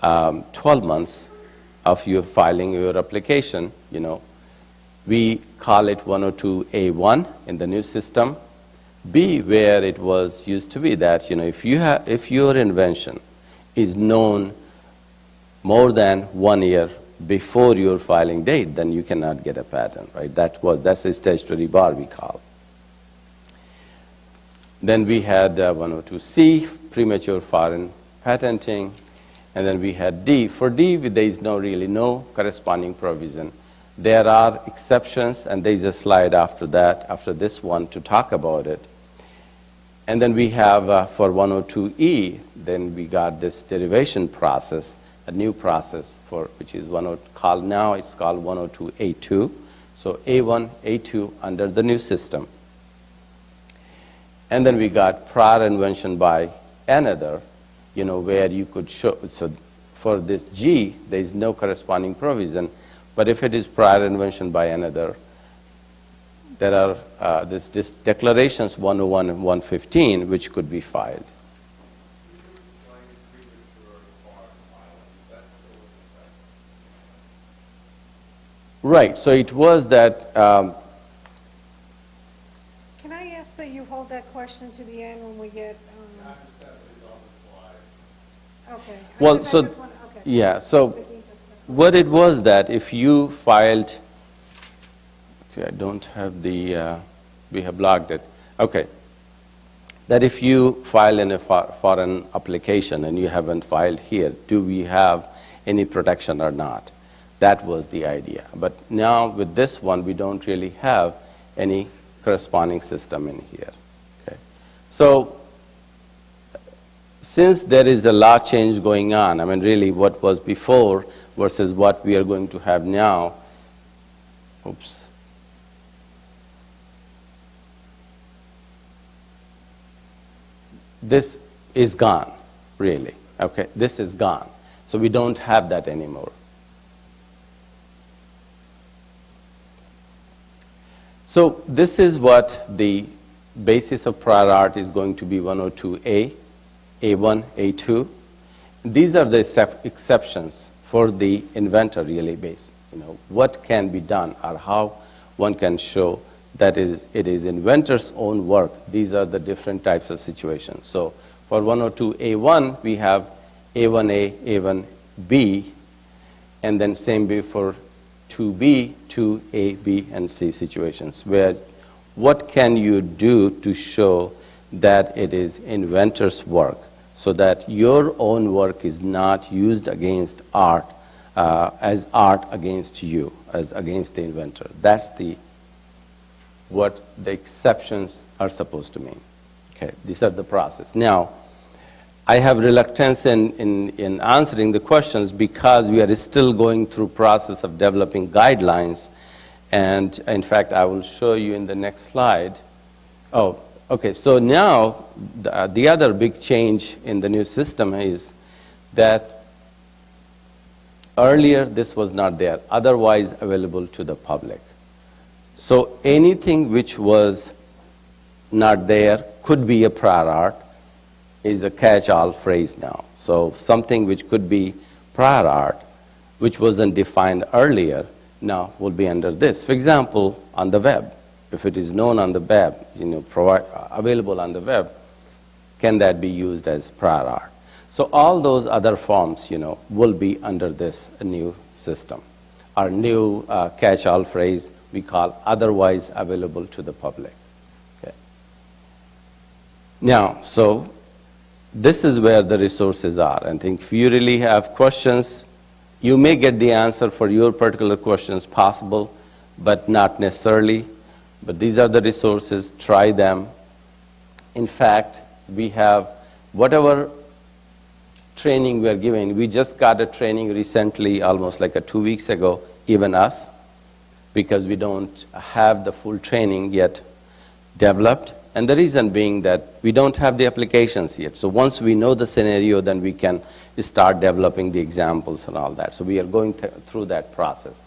12 months of you filing your application, We call it 102A1 in the new system. B, where it was used to be that, if your invention is known more than 1 year before your filing date, then you cannot get a patent, right? That's a statutory bar we call. Then we had 102C, premature foreign patenting, and then we had D. For D, there is really no corresponding provision. There are exceptions, and there is a slide after that, after this one, to talk about it. And then we have for 102E, then we got this derivation process a new process for which is called 102A2. So A1, A2 under the new system. And then we got prior invention by another, where you could show, so for this G, there is no corresponding provision, but if it is prior invention by another, there are this declarations 101 and 115, which could be filed. Right, so it was that, Can I ask that you hold that question to the end when we get, okay. well, Because I so, just want- okay. yeah, so what it was that if you filed, okay, I don't have the, we have blocked it. Okay, that if you file in a foreign application and you haven't filed here, do we have any protection or not? That was the idea. But now with this one, we don't really have any corresponding system in here. Okay. So since there is a law change going on, I mean really what was before versus what we are going to have now, oops. This is gone, really. Okay, this is gone. So we don't have that anymore. So this is what the basis of prior art is going to be 102A, A1, A2. These are the exceptions for the inventor really based. What can be done or how one can show that it is inventor's own work. These are the different types of situations. So for 102A1, we have A1A, A1B, and then same way for 2B, 2A, B, and C situations, where what can you do to show that it is inventor's work so that your own work is not used against art, as art against you, as against the inventor. That's what the exceptions are supposed to mean. Okay, these are the process. Now, I have reluctance in answering the questions because we are still going through process of developing guidelines. And in fact, I will show you in the next slide. Oh, okay, so now the other big change in the new system is that earlier this was not there, otherwise available to the public. So anything which was not there could be a prior art, is a catch-all phrase now. So something which could be prior art, which wasn't defined earlier, now will be under this. For example, on the web, if it is known on the web, available on the web, can that be used as prior art? So all those other forms, will be under this new system. Our new catch-all phrase we call otherwise available to the public. Okay. Now, so this is where the resources are. And I think if you really have questions, you may get the answer for your particular questions possible, but not necessarily. But these are the resources, try them. In fact, we have whatever training we are giving. We just got a training recently, almost like 2 weeks ago, even us, because we don't have the full training yet developed. And the reason being that we don't have the applications yet. So once we know the scenario, then we can start developing the examples and all that. So we are going through that process.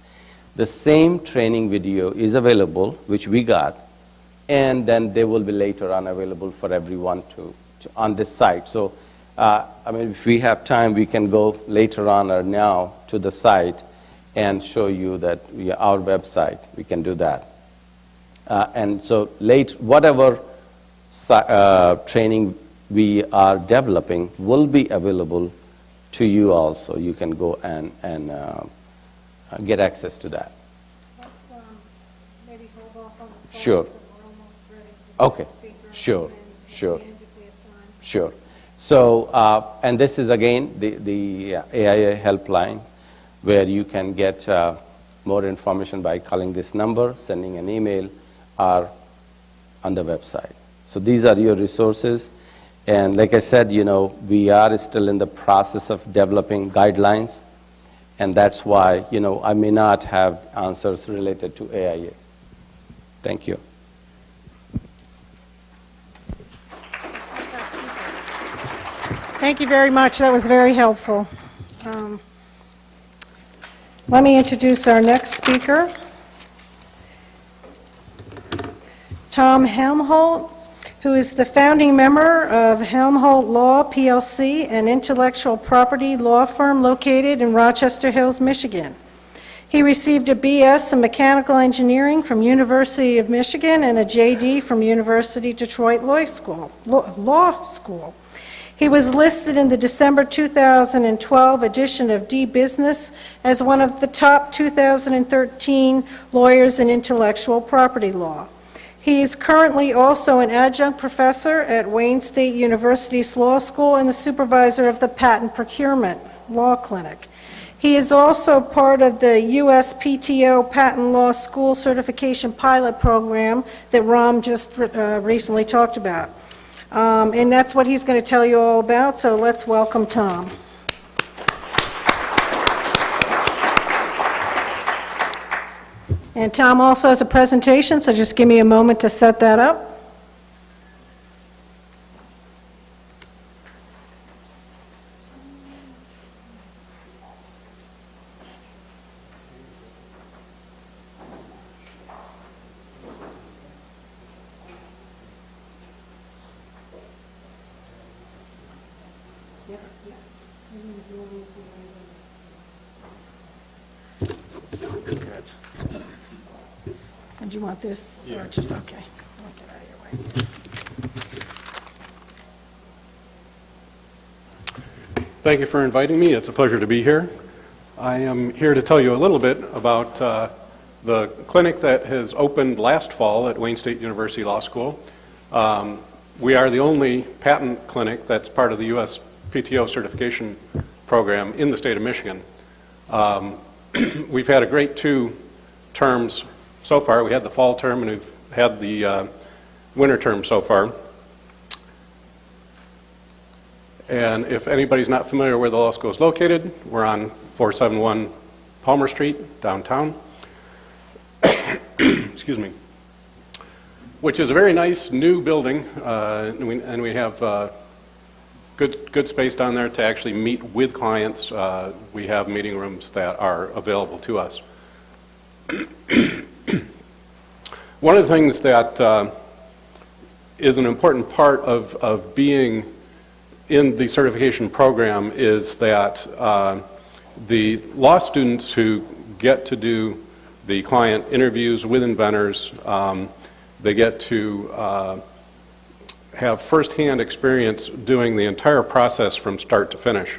The same training video is available, which we got, and then they will be later on available for everyone on this site. So, if we have time, we can go later on or now to the site and show you that our website, we can do that. And so whatever training we are developing will be available to you also. You can go and get access to that. Let's maybe hold off on the slides. Sure. But we're almost ready for Okay. the speaker. Sure. And at Sure. the end, if we have time. Sure. So, and this is again the AIA helpline, where you can get more information by calling this number, sending an email, or on the website. So these are your resources. And like I said, we are still in the process of developing guidelines, and that's why, I may not have answers related to AIA. Thank you. Thank you very much. That was very helpful. Let me introduce our next speaker, Tom Helmholdt, who is the founding member of Helmholdt Law, PLC, an intellectual property law firm located in Rochester Hills, Michigan. He received a BS in Mechanical Engineering from University of Michigan and a JD from University Detroit Law School. He was listed in the December 2012 edition of D-Business as one of the top 2013 lawyers in intellectual property law. He is currently also an adjunct professor at Wayne State University's Law School and the supervisor of the Patent Procurement Law Clinic. He is also part of the USPTO Patent Law School Certification Pilot Program that Ram just recently talked about. And that's what he's going to tell you all about, so let's welcome Tom. And Tom also has a presentation, so just give me a moment to set that up. Do you want this, or just, okay, I'll get out of your way. Thank you for inviting me. It's a pleasure to be here. I am here to tell you a little bit about the clinic that has opened last fall at Wayne State University Law School. We are the only patent clinic that's part of the USPTO certification program in the state of Michigan. We've had a great 2 terms so far. We had the fall term and we've had the winter term so far. And if anybody's not familiar where the law school is located, we're on 471 Palmer Street, downtown. Excuse me. Which is a very nice new building, and we have good space down there to actually meet with clients. We have meeting rooms that are available to us. One of the things that is an important part of being in the certification program is that the law students who get to do the client interviews with inventors, they get to have firsthand experience doing the entire process from start to finish.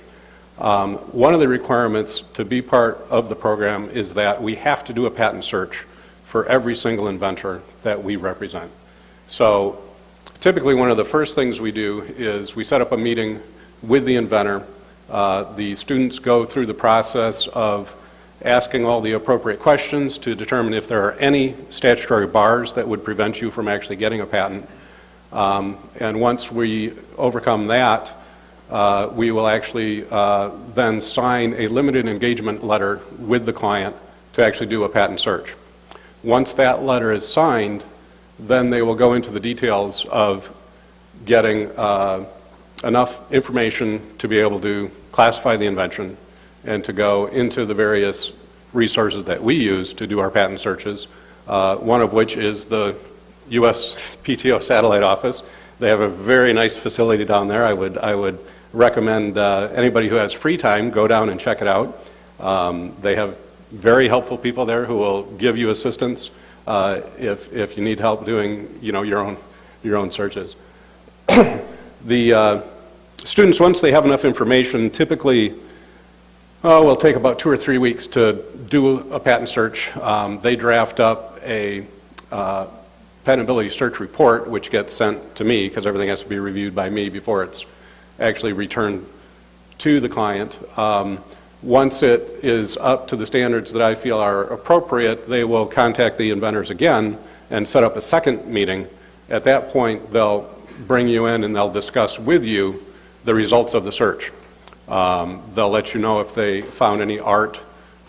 One of the requirements to be part of the program is that we have to do a patent search for every single inventor that we represent. So typically one of the first things we do is we set up a meeting with the inventor. The students go through the process of asking all the appropriate questions to determine if there are any statutory bars that would prevent you from actually getting a patent. And once we overcome that, we will actually then sign a limited engagement letter with the client to actually do a patent search. Once that letter is signed, then they will go into the details of getting enough information to be able to classify the invention and to go into the various resources that we use to do our patent searches, one of which is the USPTO satellite office. They have a very nice facility down there. I would recommend anybody who has free time go down and check it out. They have very helpful people there who will give you assistance if you need help doing your own searches. The students, once they have enough information, typically will take about 2 or 3 weeks to do a patent search. They draft up a patentability search report, which gets sent to me because everything has to be reviewed by me before it's actually returned to the client. Once it is up to the standards that I feel are appropriate, they will contact the inventors again and set up a second meeting. At that point, they'll bring you in and they'll discuss with you the results of the search. They'll let you know if they found any art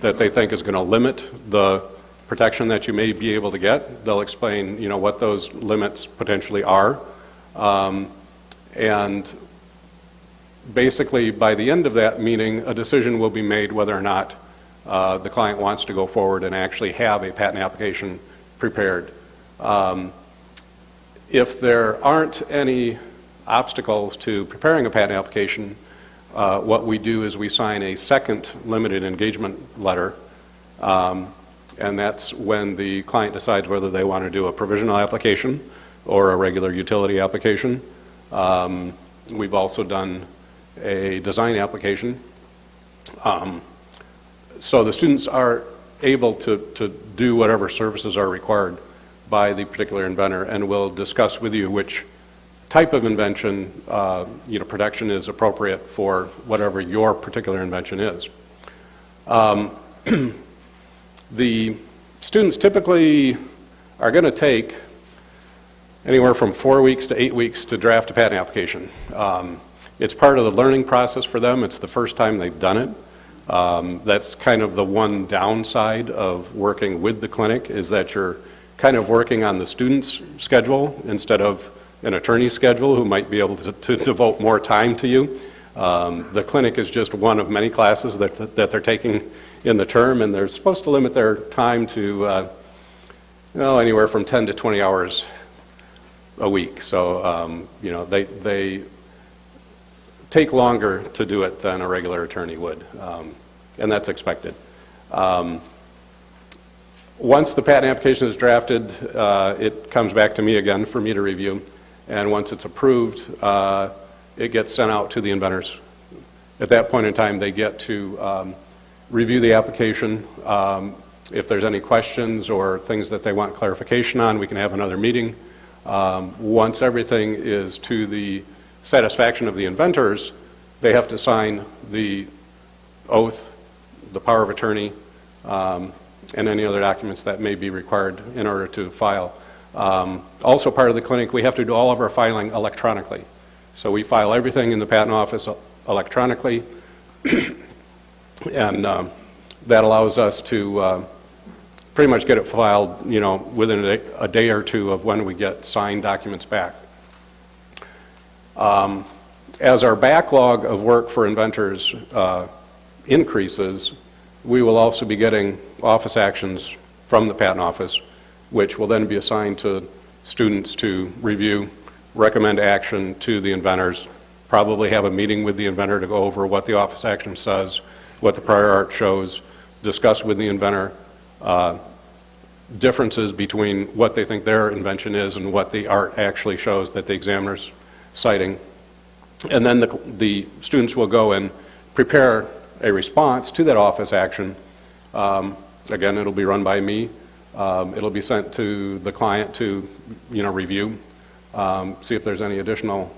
that they think is going to limit the protection that you may be able to get. They'll explain, what those limits potentially are. And basically, by the end of that meeting, a decision will be made whether or not the client wants to go forward and actually have a patent application prepared. If there aren't any obstacles to preparing a patent application, what we do is we sign a second limited engagement letter, and that's when the client decides whether they want to do a provisional application or a regular utility application. We've also done a design application. So the students are able to do whatever services are required by the particular inventor, and we'll discuss with you which type of invention, protection is appropriate for whatever your particular invention is. The students typically are going to take anywhere from 4 weeks to 8 weeks to draft a patent application. It's part of the learning process for them. It's the first time they've done it. That's kind of the one downside of working with the clinic, is that you're kind of working on the student's schedule instead of an attorney's schedule who might be able to devote more time to you. The clinic is just one of many classes that they're taking in the term, and they're supposed to limit their time to anywhere from 10 to 20 hours a week. So they take longer to do it than a regular attorney would, and that's expected. Once the patent application is drafted, it comes back to me again for me to review, and once it's approved, it gets sent out to the inventors. At that point in time, they get to review the application. If there's any questions or things that they want clarification on, we can have another meeting. Once everything is to the satisfaction of the inventors, they have to sign the oath, the power of attorney, and any other documents that may be required in order to file. Also part of the clinic, we have to do all of our filing electronically. So we file everything in the patent office electronically, and that allows us to pretty much get it filed, within a day or two of when we get signed documents back. As our backlog of work for inventors increases, we will also be getting office actions from the patent office, which will then be assigned to students to review, recommend action to the inventors, probably have a meeting with the inventor to go over what the office action says, what the prior art shows, discuss with the inventor differences between what they think their invention is and what the art actually shows that the examiner's citing. And then the students will go and prepare a response to that office action. Again, it'll be run by me. It'll be sent to the client to, review, see if there's any additional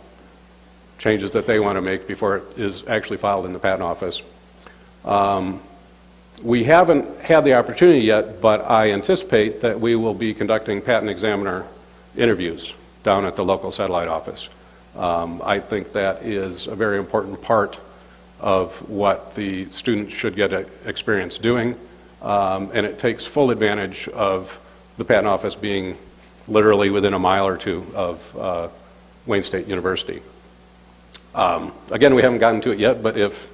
changes that they want to make before it is actually filed in the patent office. We haven't had the opportunity yet, but I anticipate that we will be conducting patent examiner interviews down at the local satellite office. I think that is a very important part of what the students should get experience doing, and it takes full advantage of the patent office being literally within a mile or two of Wayne State University. Again, we haven't gotten to it yet, but if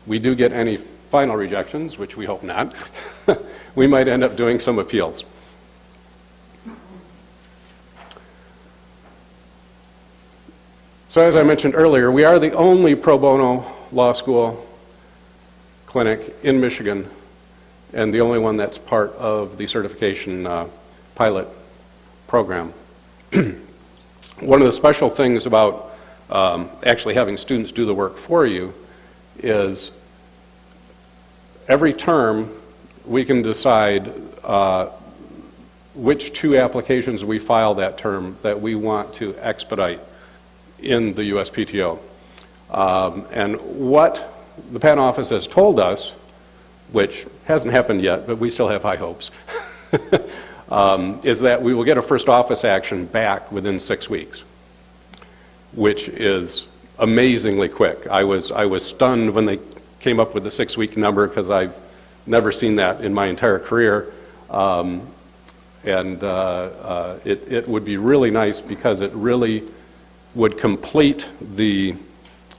we do get any final rejections, which we hope not, we might end up doing some appeals. So as I mentioned earlier, we are the only pro bono law school clinic in Michigan, and the only one that's part of the certification pilot program. One of the special things about actually having students do the work for you is every term we can decide which 2 applications we file that term that we want to expedite in the USPTO. And what the patent office has told us, which hasn't happened yet, but we still have high hopes, is that we will get a first office action back within 6 weeks. which is amazingly quick. I was stunned when they came up with the 6-week number because I've never seen that in my entire career. It would be really nice because it really would complete the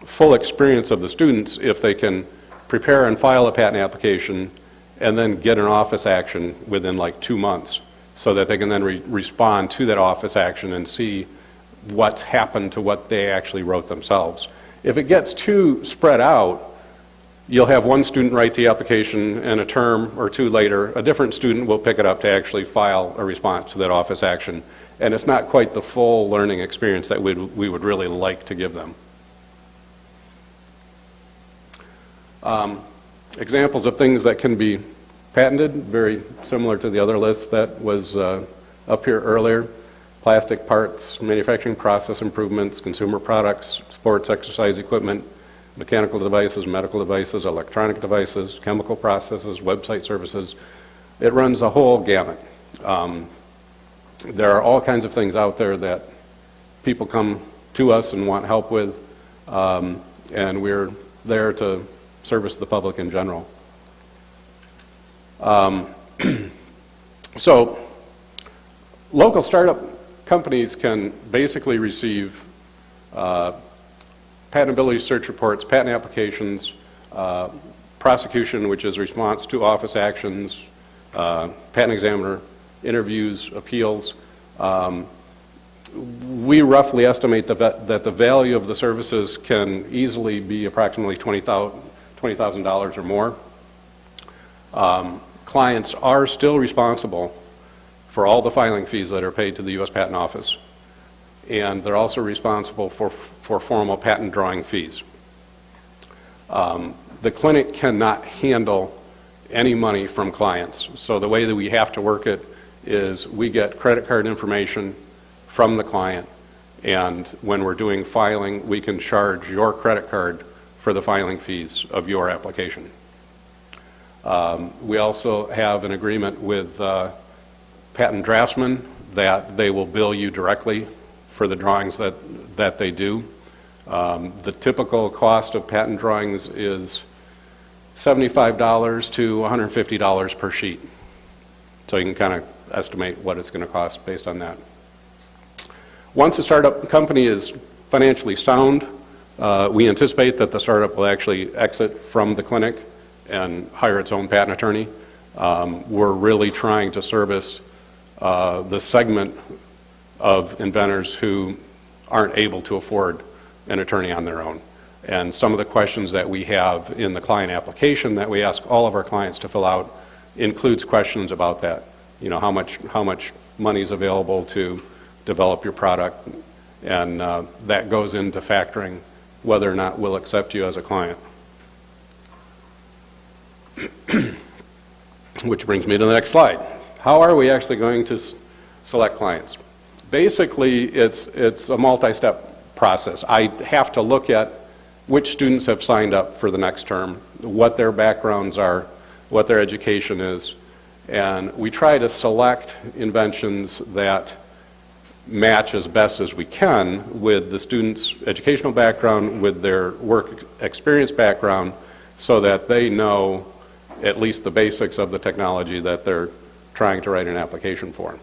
full experience of the students if they can prepare and file a patent application and then get an office action within like 2 months so that they can then respond to that office action and see what's happened to what they actually wrote themselves. If it gets too spread out, you'll have one student write the application, and a term or two later, a different student will pick it up to actually file a response to that office action. And it's not quite the full learning experience that we would really like to give them. Examples of things that can be patented, very similar to the other list that was up here earlier. Plastic parts, manufacturing process improvements, consumer products, sports exercise equipment, mechanical devices, medical devices, electronic devices, chemical processes, website services. It runs the whole gamut. There are all kinds of things out there that people come to us and want help with, and we're there to service the public in general. So, local startup companies can basically receive patentability search reports, patent applications, prosecution, which is response to office actions, patent examiner interviews, appeals. We roughly estimate that the value of the services can easily be approximately $20,000 or more. Clients are still responsible for all the filing fees that are paid to the U.S. Patent Office, and they're also responsible for formal patent drawing fees. The clinic cannot handle any money from clients, so the way that we have to work it is we get credit card information from the client, and when we're doing filing, we can charge your credit card for the filing fees of your application. We also have an agreement with patent draftsmen that they will bill you directly for the drawings that they do. The typical cost of patent drawings is $75 to $150 per sheet. So you can kind of estimate what it's going to cost based on that. Once a startup company is financially sound, we anticipate that the startup will actually exit from the clinic and hire its own patent attorney. We're really trying to service the segment of inventors who aren't able to afford an attorney on their own. And some of the questions that we have in the client application that we ask all of our clients to fill out includes questions about that. You know, how much money is available to develop your product, and that goes into factoring whether or not we'll accept you as a client. Which brings me to the next slide. How are we actually going to select clients? Basically, it's a multi-step process. I have to look at which students have signed up for the next term, what their backgrounds are, what their education is, and we try to select inventions that match as best as we can with the student's educational background, with their work experience background, so that they know at least the basics of the technology that they're trying to write an application for.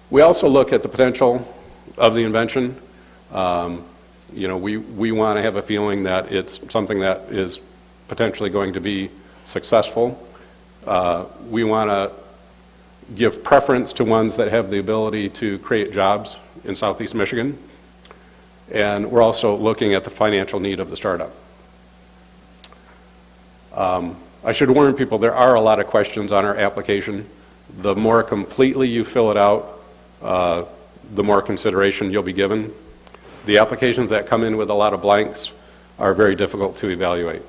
We also look at the potential of the invention. You know, we want to have a feeling that it's something that is potentially going to be successful. We want to give preference to ones that have the ability to create jobs in Southeast Michigan. And we're also looking at the financial need of the startup. I should warn people, there are a lot of questions on our application. The more completely you fill it out, the more consideration you'll be given. The applications that come in with a lot of blanks are very difficult to evaluate.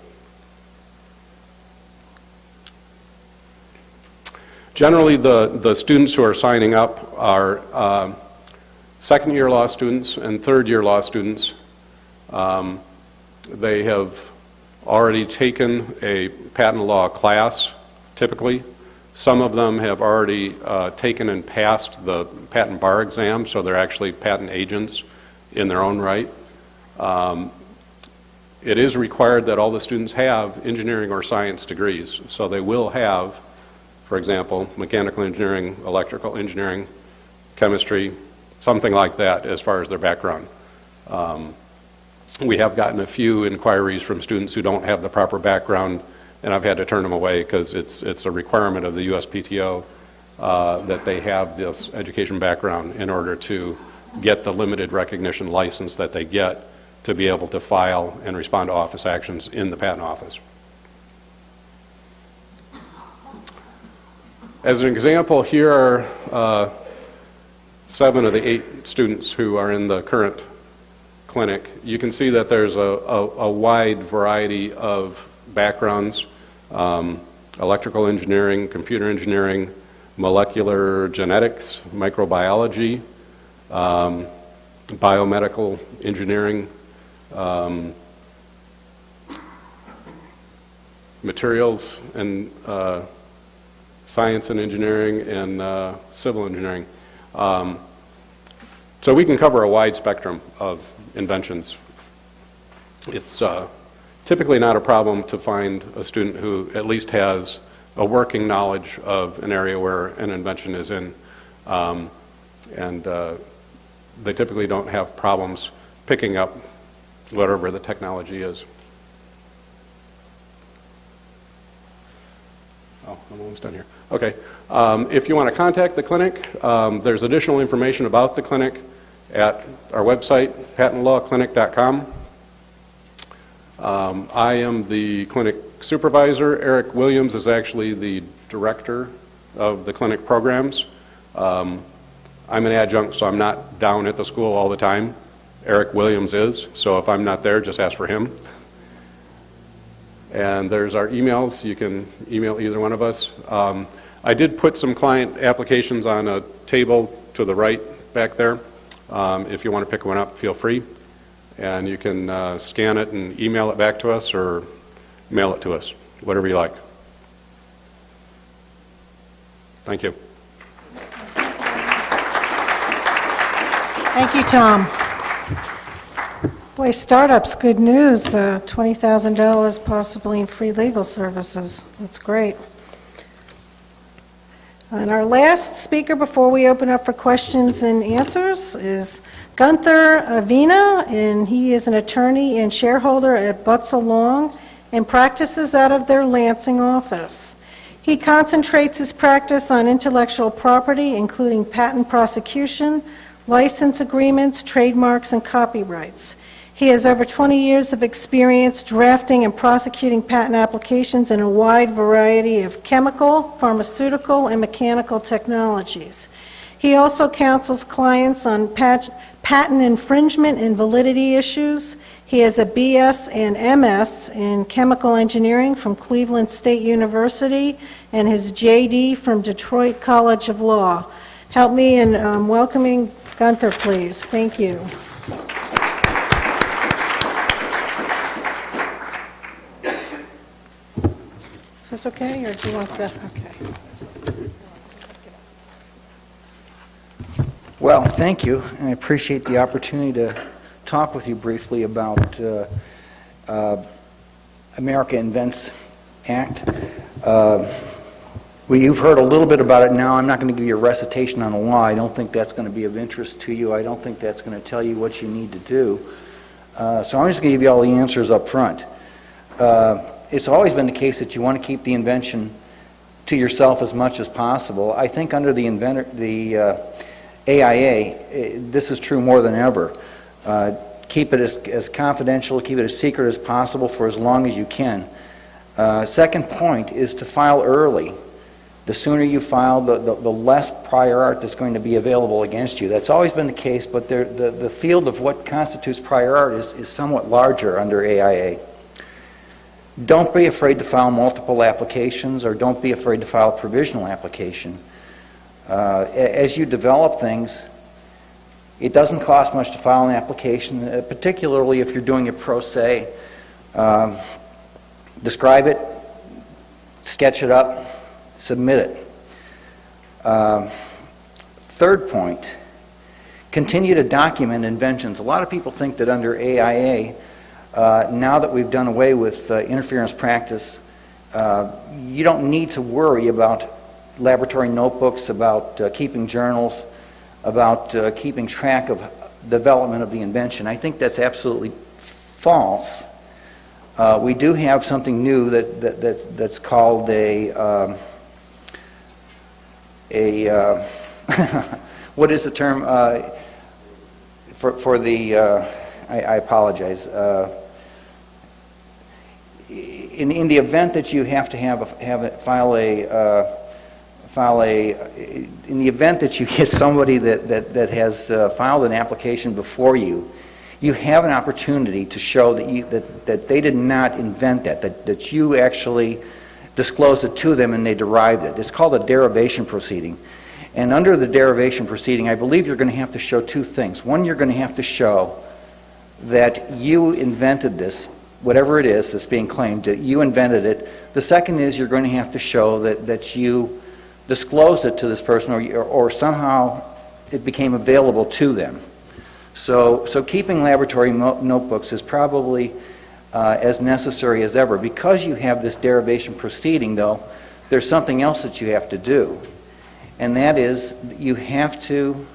Generally, the students who are signing up are second-year law students and third-year law students. They have already taken a patent law class, typically. Some of them have already taken and passed the patent bar exam, so they're actually patent agents in their own right. It is required that all the students have engineering or science degrees, so they will have, for example, mechanical engineering, electrical engineering, chemistry, something like that as far as their background. We have gotten a few inquiries from students who don't have the proper background, and I've had to turn them away because it's a requirement of the USPTO that they have this education background in order to get the limited recognition license that they get to be able to file and respond to office actions in the patent office. As an example, here are 7 of the 8 students who are in the current clinic. You can see that there's a wide variety of backgrounds, electrical engineering, computer engineering, molecular genetics, microbiology, biomedical engineering, materials and science and engineering, and civil engineering. So we can cover a wide spectrum of inventions. It's typically not a problem to find a student who at least has a working knowledge of an area where an invention is in, and they typically don't have problems picking up whatever the technology is. Oh, I'm almost done here. Okay. If you want to contact the clinic, there's additional information about the clinic at our website, patentlawclinic.com. I am the clinic supervisor. Eric Williams is actually the director of the clinic programs. I'm an adjunct, so I'm not down at the school all the time. Eric Williams is, so if I'm not there, just ask for him. And there's our emails. You can email either one of us. I did put some client applications on a table to the right back there. If you want to pick one up, feel free. And you can scan it and email it back to us or mail it to us, whatever you like. Thank you. Thank you, Tom. Boy, startups, good news. $20,000 possibly in free legal services. That's great. And our last speaker before we open up for questions and answers is Gunther Evanina, and he is an attorney and shareholder at Butzel Long and practices out of their Lansing office. He concentrates his practice on intellectual property, including patent prosecution, license agreements, trademarks, and copyrights. He has over 20 years of experience drafting and prosecuting patent applications in a wide variety of chemical, pharmaceutical, and mechanical technologies. He also counsels clients on patent infringement and validity issues. He has a BS and MS in chemical engineering from Cleveland State University and his JD from Detroit College of Law. Help me in welcoming Gunther, please. Thank you. Is this okay, or do you want the, okay. Well, thank you, and I appreciate the opportunity to talk with you briefly about America Invents Act. You've heard a little bit about it now. I'm not going to give you a recitation on the law. I don't think that's going to be of interest to you. I don't think that's going to tell you what you need to do. So I'm just going to give you all the answers up front. It's always been the case that you want to keep the invention to yourself as much as possible. I think under the AIA, this is true more than ever. Keep it as confidential, keep it as secret as possible for as long as you can. Second point is to file early. The sooner you file, the less prior art that's going to be available against you. That's always been the case, but the field of what constitutes prior art is somewhat larger under AIA. Don't be afraid to file multiple applications, or don't be afraid to file a provisional application. As you develop things, it doesn't cost much to file an application, particularly if you're doing it pro se. Describe it, sketch it up, submit it. Third point, Continue to document inventions. A lot of people think that under AIA, now that we've done away with interference practice, you don't need to worry about laboratory notebooks, about keeping journals, about keeping track of development of the invention. I think that's absolutely false. We do have something new that's called a what is the term for the? I apologize. In the event that you have to in the event that you get somebody that has filed an application before you, you have an opportunity to show that they did not invent that you actually disclosed it to them and they derived it. It's called a derivation proceeding. And under the derivation proceeding, I believe you're going to have to show two things. One, you're going to have to show that you invented this, whatever it is that's being claimed, that you invented it. The second is you're going to have to show that you disclosed it to this person or somehow it became available to them. So keeping laboratory notebooks is probably as necessary as ever. Because you have this derivation proceeding, though, there's something else that you have to do. And that is you have to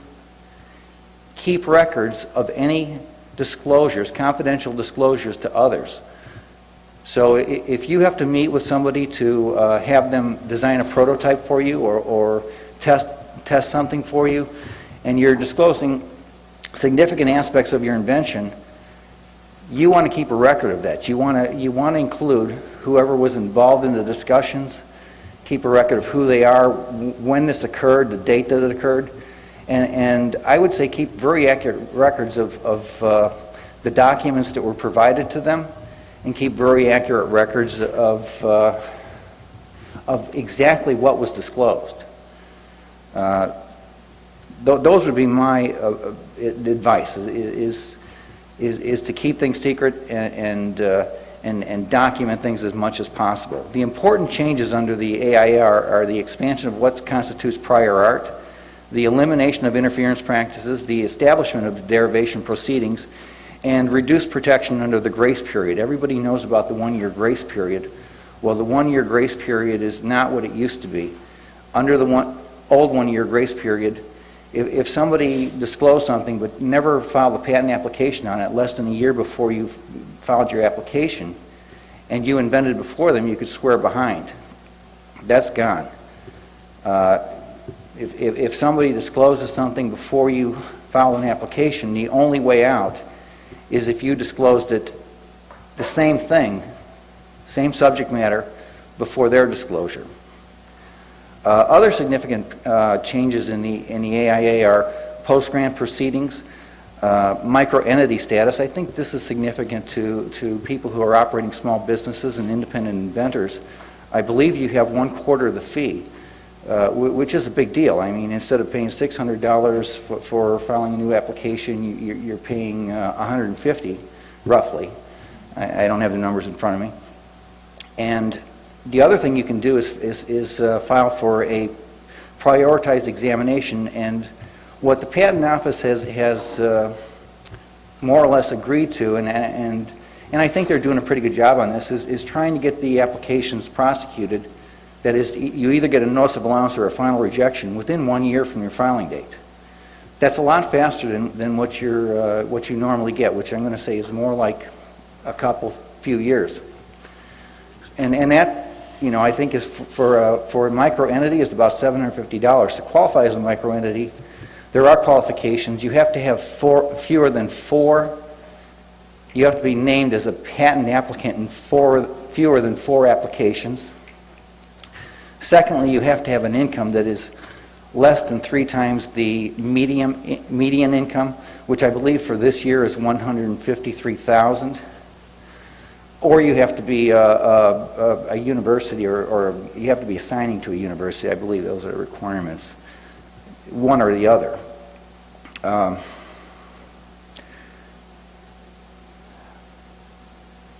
keep records of any disclosures, confidential disclosures to others. So if you have to meet with somebody to have them design a prototype for you or test something for you, and you're disclosing significant aspects of your invention, you want to keep a record of that. You want to include whoever was involved in the discussions, keep a record of who they are, when this occurred, the date that it occurred, and I would say keep very accurate records of the documents that were provided to them, and keep very accurate records of exactly what was disclosed. Those would be my advice: is to keep things secret and document things as much as possible. The important changes under the AIA are the expansion of what constitutes prior art, the elimination of interference practices, the establishment of derivation proceedings, and reduced protection under the grace period. Everybody knows about the one-year grace period. Well, the one-year grace period is not what it used to be. Under the old one-year grace period, if somebody disclosed something but never filed a patent application on it less than a year before you filed your application, and you invented before them, you could swear behind. That's gone. If somebody discloses something before you file an application, the only way out is if you disclosed it, the same thing, same subject matter, before their disclosure. Other significant changes in the AIA are post-grant proceedings, micro-entity status. I think this is significant to people who are operating small businesses and independent inventors. I believe you have 1/4 of the fee, which is a big deal. I mean, instead of paying $600 for filing a new application, you're paying $150, roughly. I don't have the numbers in front of me. And the other thing you can do is file for a prioritized examination, and what the Patent Office has more or less agreed to, and I think they're doing a pretty good job on this, is trying to get the applications prosecuted. That is, you either get a notice of allowance or a final rejection within 1 year from your filing date. That's a lot faster than what you normally get, which I'm going to say is more like a few years. And that, I think is for a micro-entity is about $750. To qualify as a micro-entity, there are qualifications. You have to have fewer than four. You have to be named as a patent applicant in fewer than 4 applications. Secondly, you have to have an income that is less than 3 times the median income, which I believe for this year is $153,000. Or you have to be a university, or you have to be assigning to a university. I believe those are the requirements, one or the other.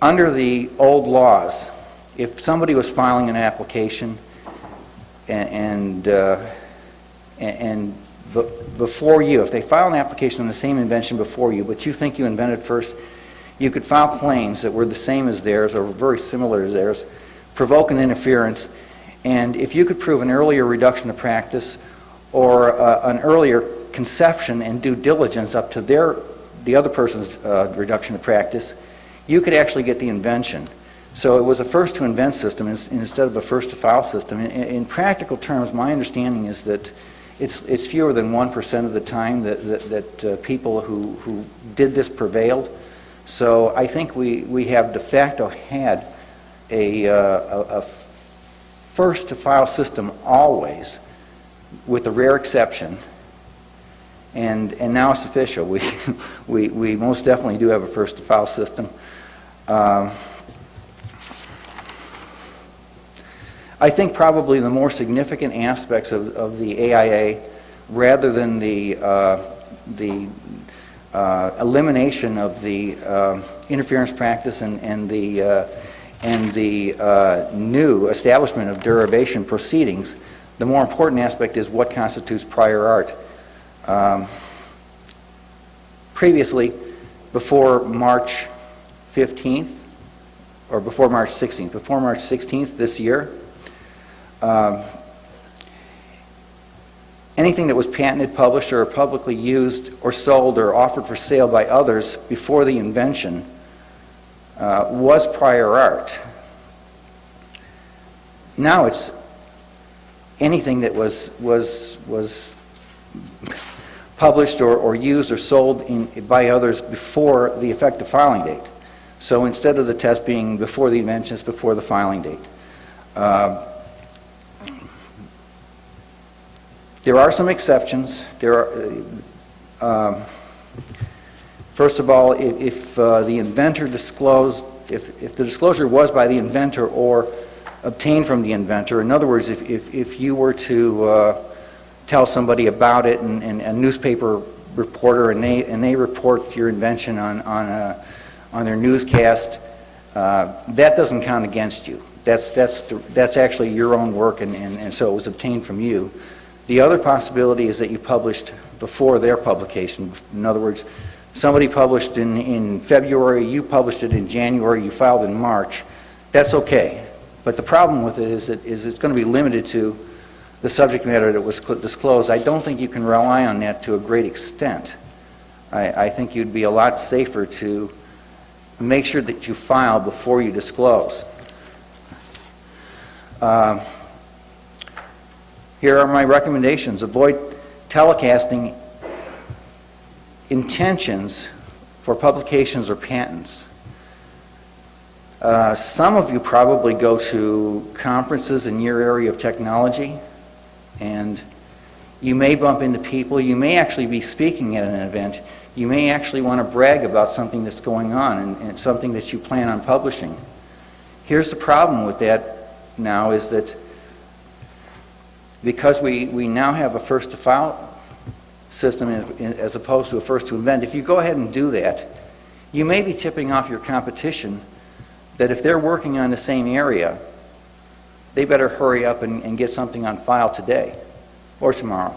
Under the old laws, if somebody was filing an application and before you, if they file an application on the same invention before you, but you think you invented first, you could file claims that were the same as theirs or very similar to theirs, provoke an interference, and if you could prove an earlier reduction of practice or an earlier conception and due diligence up to the other person's reduction of practice, you could actually get the invention. So it was a first-to-invent system instead of a first-to-file system. In practical terms, my understanding is that it's fewer than 1% of the time that people who did this prevailed. So I think we have de facto had a first-to-file system always, with a rare exception. And now it's official. We most definitely do have a first-to-file system. I think probably the more significant aspects of the AIA, rather than the elimination of the interference practice and the new establishment of derivation proceedings, the more important aspect is what constitutes prior art. Previously, before March 15th, or before March 16th, before March 16th this year, anything that was patented, published, or publicly used, or sold, or offered for sale by others before the invention was prior art. Now it's anything that was published or used or sold by others before the effective filing date. So instead of the test being before the invention, it's before the filing date. There are some exceptions. First of all, if the inventor disclosed, if the disclosure was by the inventor or obtained from the inventor, in other words, if you were to tell somebody about it and a newspaper reporter and they report your invention on their newscast, that doesn't count against you. That's actually your own work, and so it was obtained from you. The other possibility is that you published before their publication. In other words, somebody published in February, you published it in January, you filed in March. That's okay. But the problem with it is it's going to be limited to the subject matter that was disclosed. I don't think you can rely on that to a great extent. I think you'd be a lot safer to make sure that you file before you disclose. Here are my recommendations. Avoid telecasting intentions for publications or patents. Some of you probably go to conferences in your area of technology, and you may bump into people. You may actually be speaking at an event. You may actually want to brag about something that's going on and something that you plan on publishing. Here's the problem with that now is that because we now have a first-to-file system as opposed to a first-to-invent, if you go ahead and do that, you may be tipping off your competition that if they're working on the same area, they better hurry up and get something on file today or tomorrow.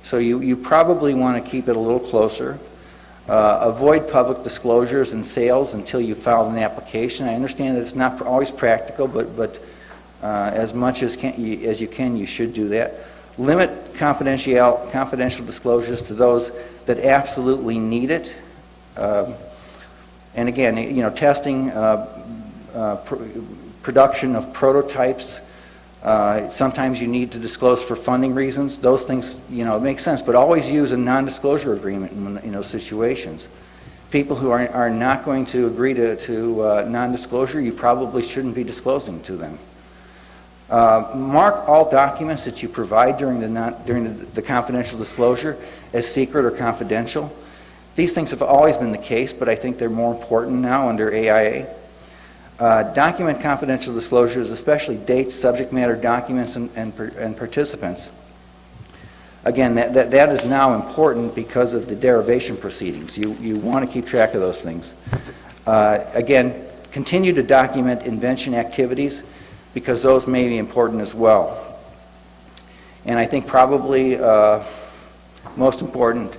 So you probably want to keep it a little closer. Avoid public disclosures and sales until you filed an application. I understand that it's not always practical, but as much as you can, you should do that. Limit confidential disclosures to those that absolutely need it. And again, testing, production of prototypes. Sometimes you need to disclose for funding reasons. Those things, it makes sense, but always use a non-disclosure agreement in those situations. People who are not going to agree to non-disclosure, you probably shouldn't be disclosing to them. Mark all documents that you provide during the confidential disclosure as secret or confidential. These things have always been the case, but I think they're more important now under AIA. Document confidential disclosures, especially dates, subject matter documents, and participants. Again, that is now important because of the derivation proceedings. You want to keep track of those things. Again, continue to document invention activities because those may be important as well. And I think probably Most important,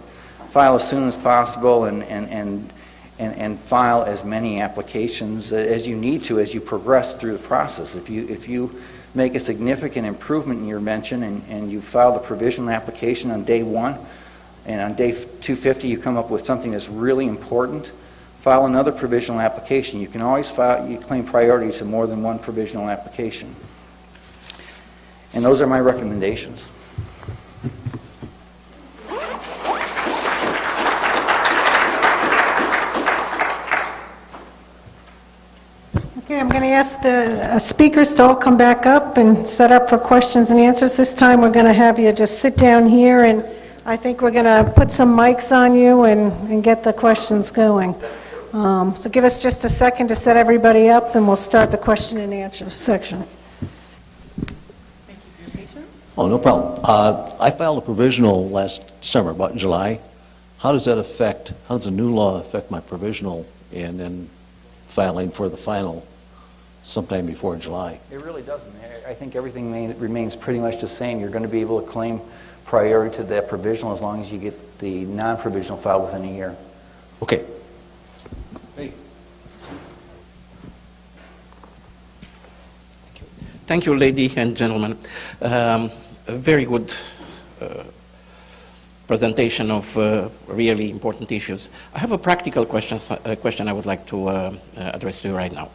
file as soon as possible and file as many applications as you need to as you progress through the process. If you make a significant improvement in your invention and you file the provisional application on day 1, and on day 250 you come up with something that's really important, file another provisional application. You can always claim priority to more than one provisional application. And those are my recommendations. Okay, I'm going to ask the speakers to all come back up and set up for questions and answers. This time, we're going to have you just sit down here, and I think we're going to put some mics on you and get the questions going. So give us just a second to set everybody up, and we'll start the question and answer section. Oh, no problem. I filed a provisional last summer, about in July. How does the new law affect my provisional and then filing for the final sometime before July? It really doesn't. I think everything remains pretty much the same. You're going to be able to claim priority to that provisional as long as you get the non-provisional filed within a year. Okay. Thank you, ladies and gentlemen. A very good presentation of really important issues. I have a practical question I would like to address to you right now.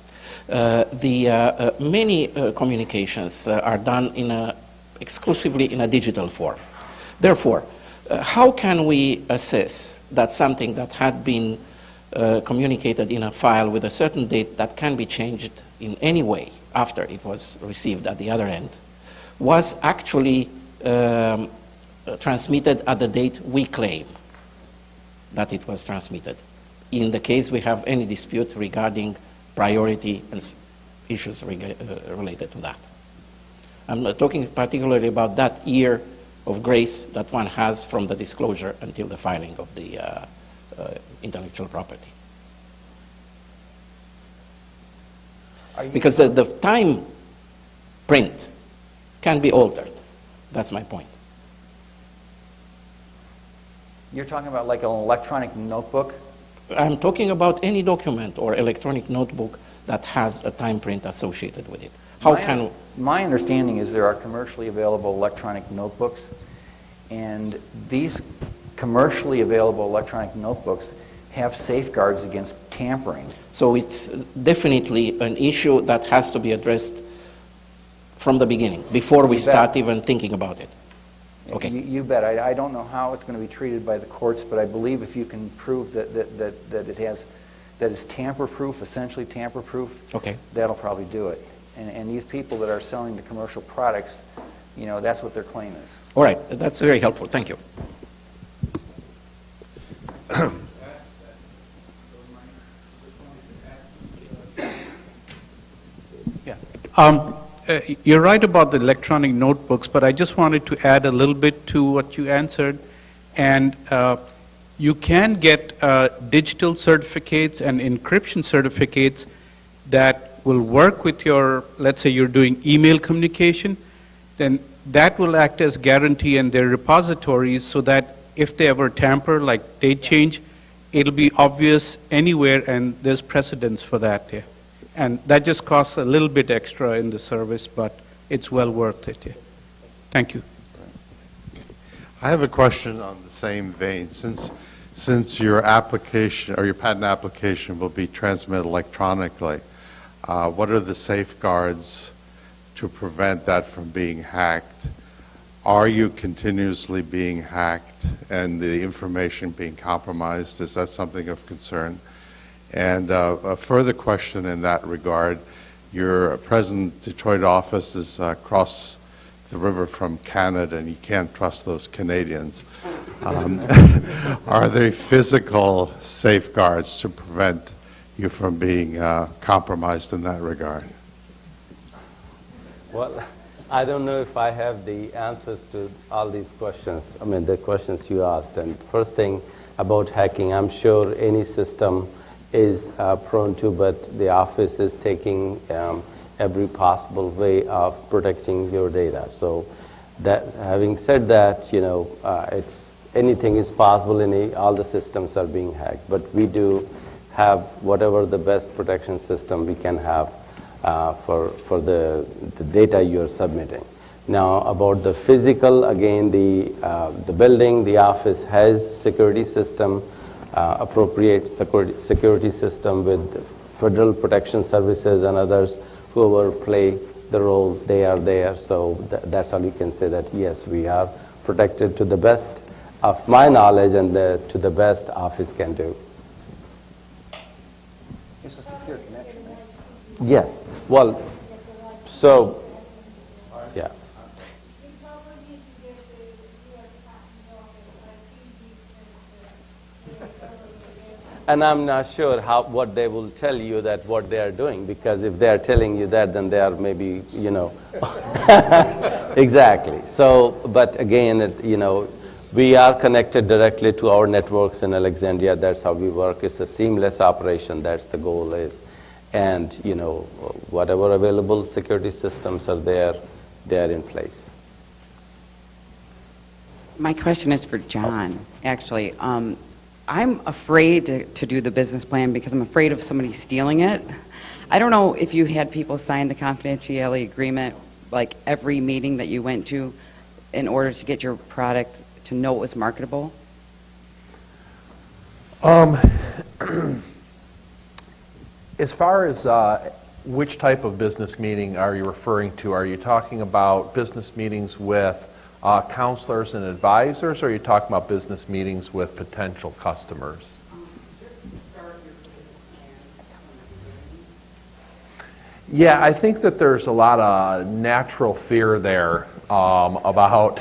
Many communications are done exclusively in a digital form. Therefore, how can we assess that something that had been communicated in a file with a certain date that can be changed in any way after it was received at the other end was actually transmitted at the date we claim that it was transmitted, in the case we have any dispute regarding priority and issues related to that? I'm not talking particularly about that year of grace that one has from the disclosure until the filing of the intellectual property. Because the time print can be altered. That's my point. You're talking about like an electronic notebook? I'm talking about any document or electronic notebook that has a time print associated with it. My understanding is there are commercially available electronic notebooks, and these commercially available electronic notebooks have safeguards against tampering. So it's definitely an issue that has to be addressed from the beginning, before we start even thinking about it. Okay. You bet. I don't know how it's going to be treated by the courts, but I believe if you can prove that it's tamper-proof, essentially tamper-proof, okay, that'll probably do it. And these people that are selling the commercial products, that's what their claim is. All right. That's very helpful. Thank you. You're right about the electronic notebooks, but I just wanted to add a little bit to what you answered. And you can get digital certificates and encryption certificates that will work with your, let's say you're doing email communication, then that will act as guarantee in their repositories so that if they ever tamper, like date change, it'll be obvious anywhere and there's precedence for that. Yeah. And that just costs a little bit extra in the service, but it's well worth it. Yeah. Thank you. I have a question on the same vein. Since your application or your patent application will be transmitted electronically, what are the safeguards to prevent that from being hacked? Are you continuously being hacked and the information being compromised? Is that something of concern? And a further question in that regard, your present Detroit office is across the river from Canada, and you can't trust those Canadians. Are there physical safeguards to prevent you from being compromised in that regard? Well, I don't know if I have the answers to all these questions. I mean, the questions you asked. And first thing about hacking, I'm sure any system is prone to, but the office is taking every possible way of protecting your data. So that, having said that, anything is possible, all the systems are being hacked. But we do have whatever the best protection system we can have for the data you're submitting. Now, about the physical, again, the building, the office has security system, appropriate security system with Federal Protection Services and others, whoever play the role, they are there. So that's all you can say, that yes, we are protected to the best of my knowledge and to the best office can do. It's a secure connection, right? Yes. Well, so, yeah. And I'm not sure what they will tell you that what they are doing, because if they are telling you that, then they are maybe, exactly. So, but again, we are connected directly to our networks in Alexandria. That's how we work. It's a seamless operation. That's the goal is. And, whatever available security systems are there, they are in place. My question is for John, actually. I'm afraid to do the business plan because I'm afraid of somebody stealing it. I don't know if you had people sign the confidentiality agreement like every meeting that you went to in order to get your product to know it was marketable. As far as which type of business meeting are you referring to? Are you talking about business meetings with counselors and advisors, or are you talking about business meetings with potential customers? Yeah, I think that there's a lot of natural fear there about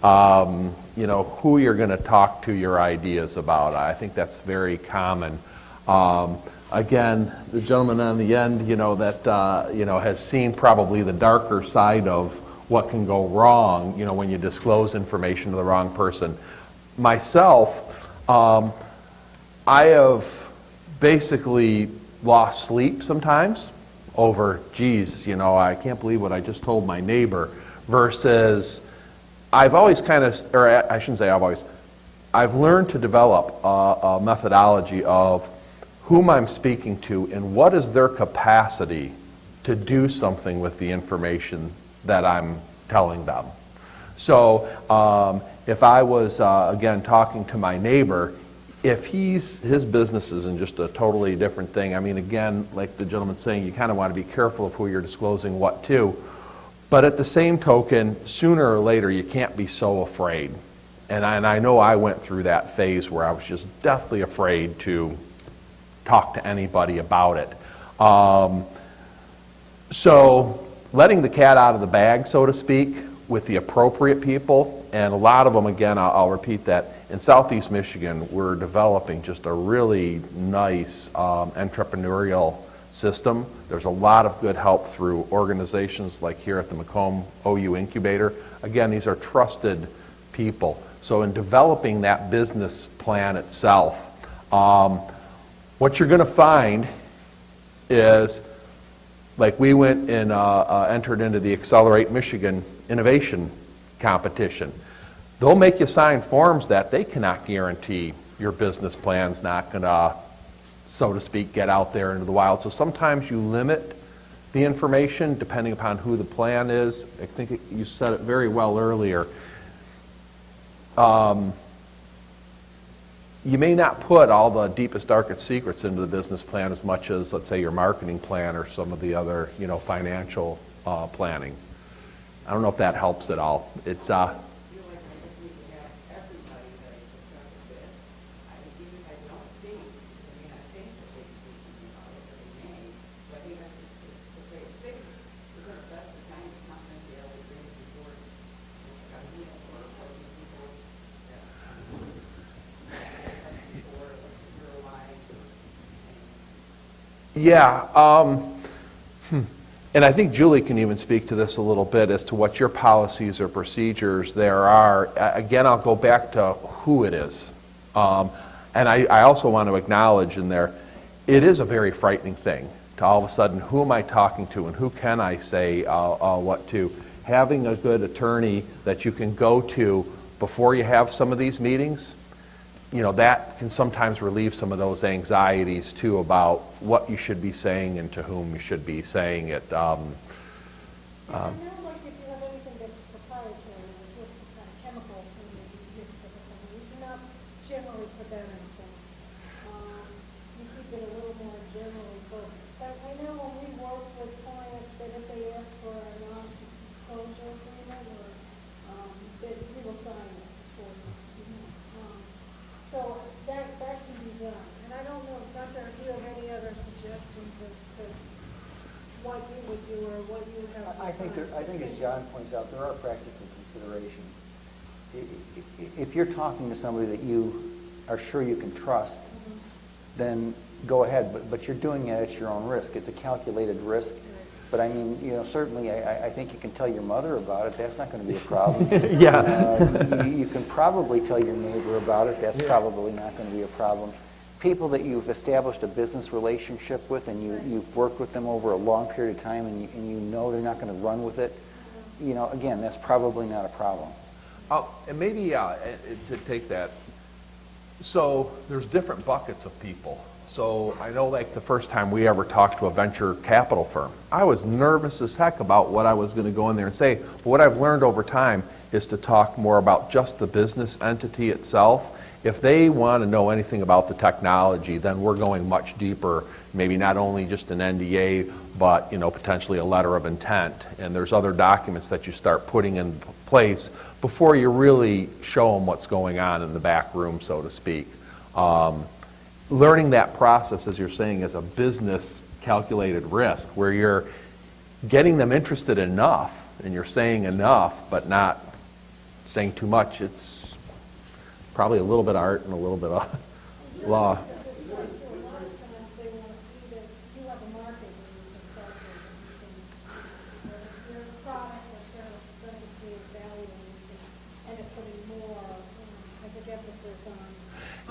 who you're going to talk to your ideas about. I think that's very common. Again, the gentleman on the end, has seen probably the darker side of what can go wrong, when you disclose information to the wrong person. Myself, I have basically lost sleep sometimes over, I can't believe what I just told my neighbor, versus I've always I've learned to develop a methodology of whom I'm speaking to and what is their capacity to do something with the information that I'm telling them. So if I was, again, talking to my neighbor, if his business is in just a totally different thing, again, like the gentleman's saying, you kind of want to be careful of who you're disclosing what to. But at the same token, sooner or later, you can't be so afraid. And I know I went through that phase where I was just deathly afraid to talk to anybody about it. So letting the cat out of the bag, so to speak, with the appropriate people, and a lot of them, again, I'll repeat that, in Southeast Michigan, we're developing just a really nice entrepreneurial system. There's a lot of good help through organizations like here at the Macomb OU Incubator. Again, these are trusted people. So in developing that business plan itself, what you're going to find is, like we went and entered into the Accelerate Michigan Innovation Competition. They'll make you sign forms that they cannot guarantee your business plan's not going to, so to speak, get out there into the wild. So sometimes you limit the information depending upon who the plan is. I think you said it very well earlier. You may not put all the deepest, darkest secrets into the business plan as much as, let's say, your marketing plan or some of the other, financial planning. I don't know if that helps at all. It's Yeah, and I think Julie can even speak to this a little bit as to what your policies or procedures there are. Again, I'll go back to who it is. And I also want to acknowledge in there, it is a very frightening thing to all of a sudden, who am I talking to and who can I say what to? Having a good attorney that you can go to before you have some of these meetings, that can sometimes relieve some of those anxieties too about what you should be saying and to whom you should be saying it. It's not like if you have anything that's proprietary, like with chemical and mix it or something, you do not generally put that in a form. You keep it a little more generally focused. But I know when we work with clients that if they ask for a non-disclosure agreement or that we will sign it for them. So that can be done. And I don't know, Gunther, if you have any other suggestions as to what you would do or what you would have. I think as John points out, there are practical considerations. If you're talking to somebody that you are sure you can trust, then go ahead, but you're doing it at your own risk. It's a calculated risk. But I mean, certainly I think you can tell your mother about it. That's not going to be a problem. Yeah. You can probably tell your neighbor about it. That's probably not going to be a problem. People that you've established a business relationship with and you've worked with them over a long period of time and you know they're not going to run with it, again, that's probably not a problem. And maybe to take that, so there's different buckets of people. So I know like the first time we ever talked to a venture capital firm, I was nervous as heck about what I was going to go in there and say. But what I've learned over time is to talk more about just the business entity itself. If they want to know anything about the technology, then we're going much deeper, maybe not only just an NDA, but potentially a letter of intent. And there's other documents that you start putting in place before you really show them what's going on in the back room, so to speak. Learning that process, as you're saying, is a business calculated risk where you're getting them interested enough and you're saying enough but not saying too much. It's probably a little bit of art and a little bit of law.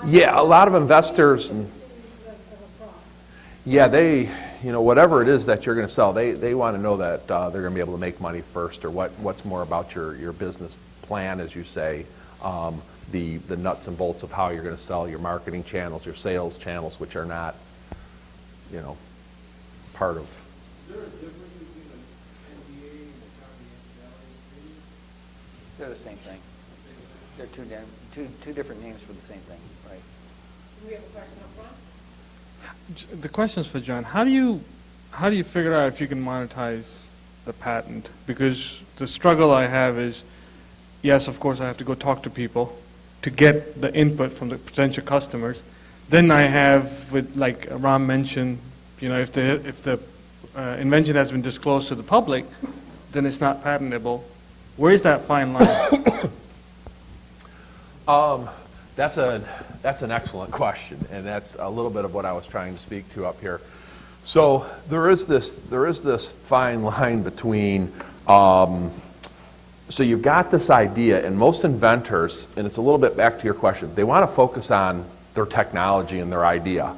Yeah, a lot of investors, they, whatever it is that you're going to sell, they want to know that they're going to be able to make money first, or what's more about your business plan, as you say, the nuts and bolts of how you're going to sell, your marketing channels, your sales channels, which are not, part of. Is there a difference between an NDA and a confidentiality agreement? They're the same thing. They're two different names for the same thing, right? Do we have a question up front? The question is for John. How do you figure out if you can monetize the patent? Because the struggle I have is, yes, of course, I have to go talk to people to get the input from the potential customers. Then I have, like Ram mentioned, if the invention has been disclosed to the public, then it's not patentable. Where is that fine line? That's an excellent question, and that's a little bit of what I was trying to speak to up here. So there is this fine line between. So you've got this idea, and most inventors, and it's a little bit back to your question, they want to focus on their technology and their idea.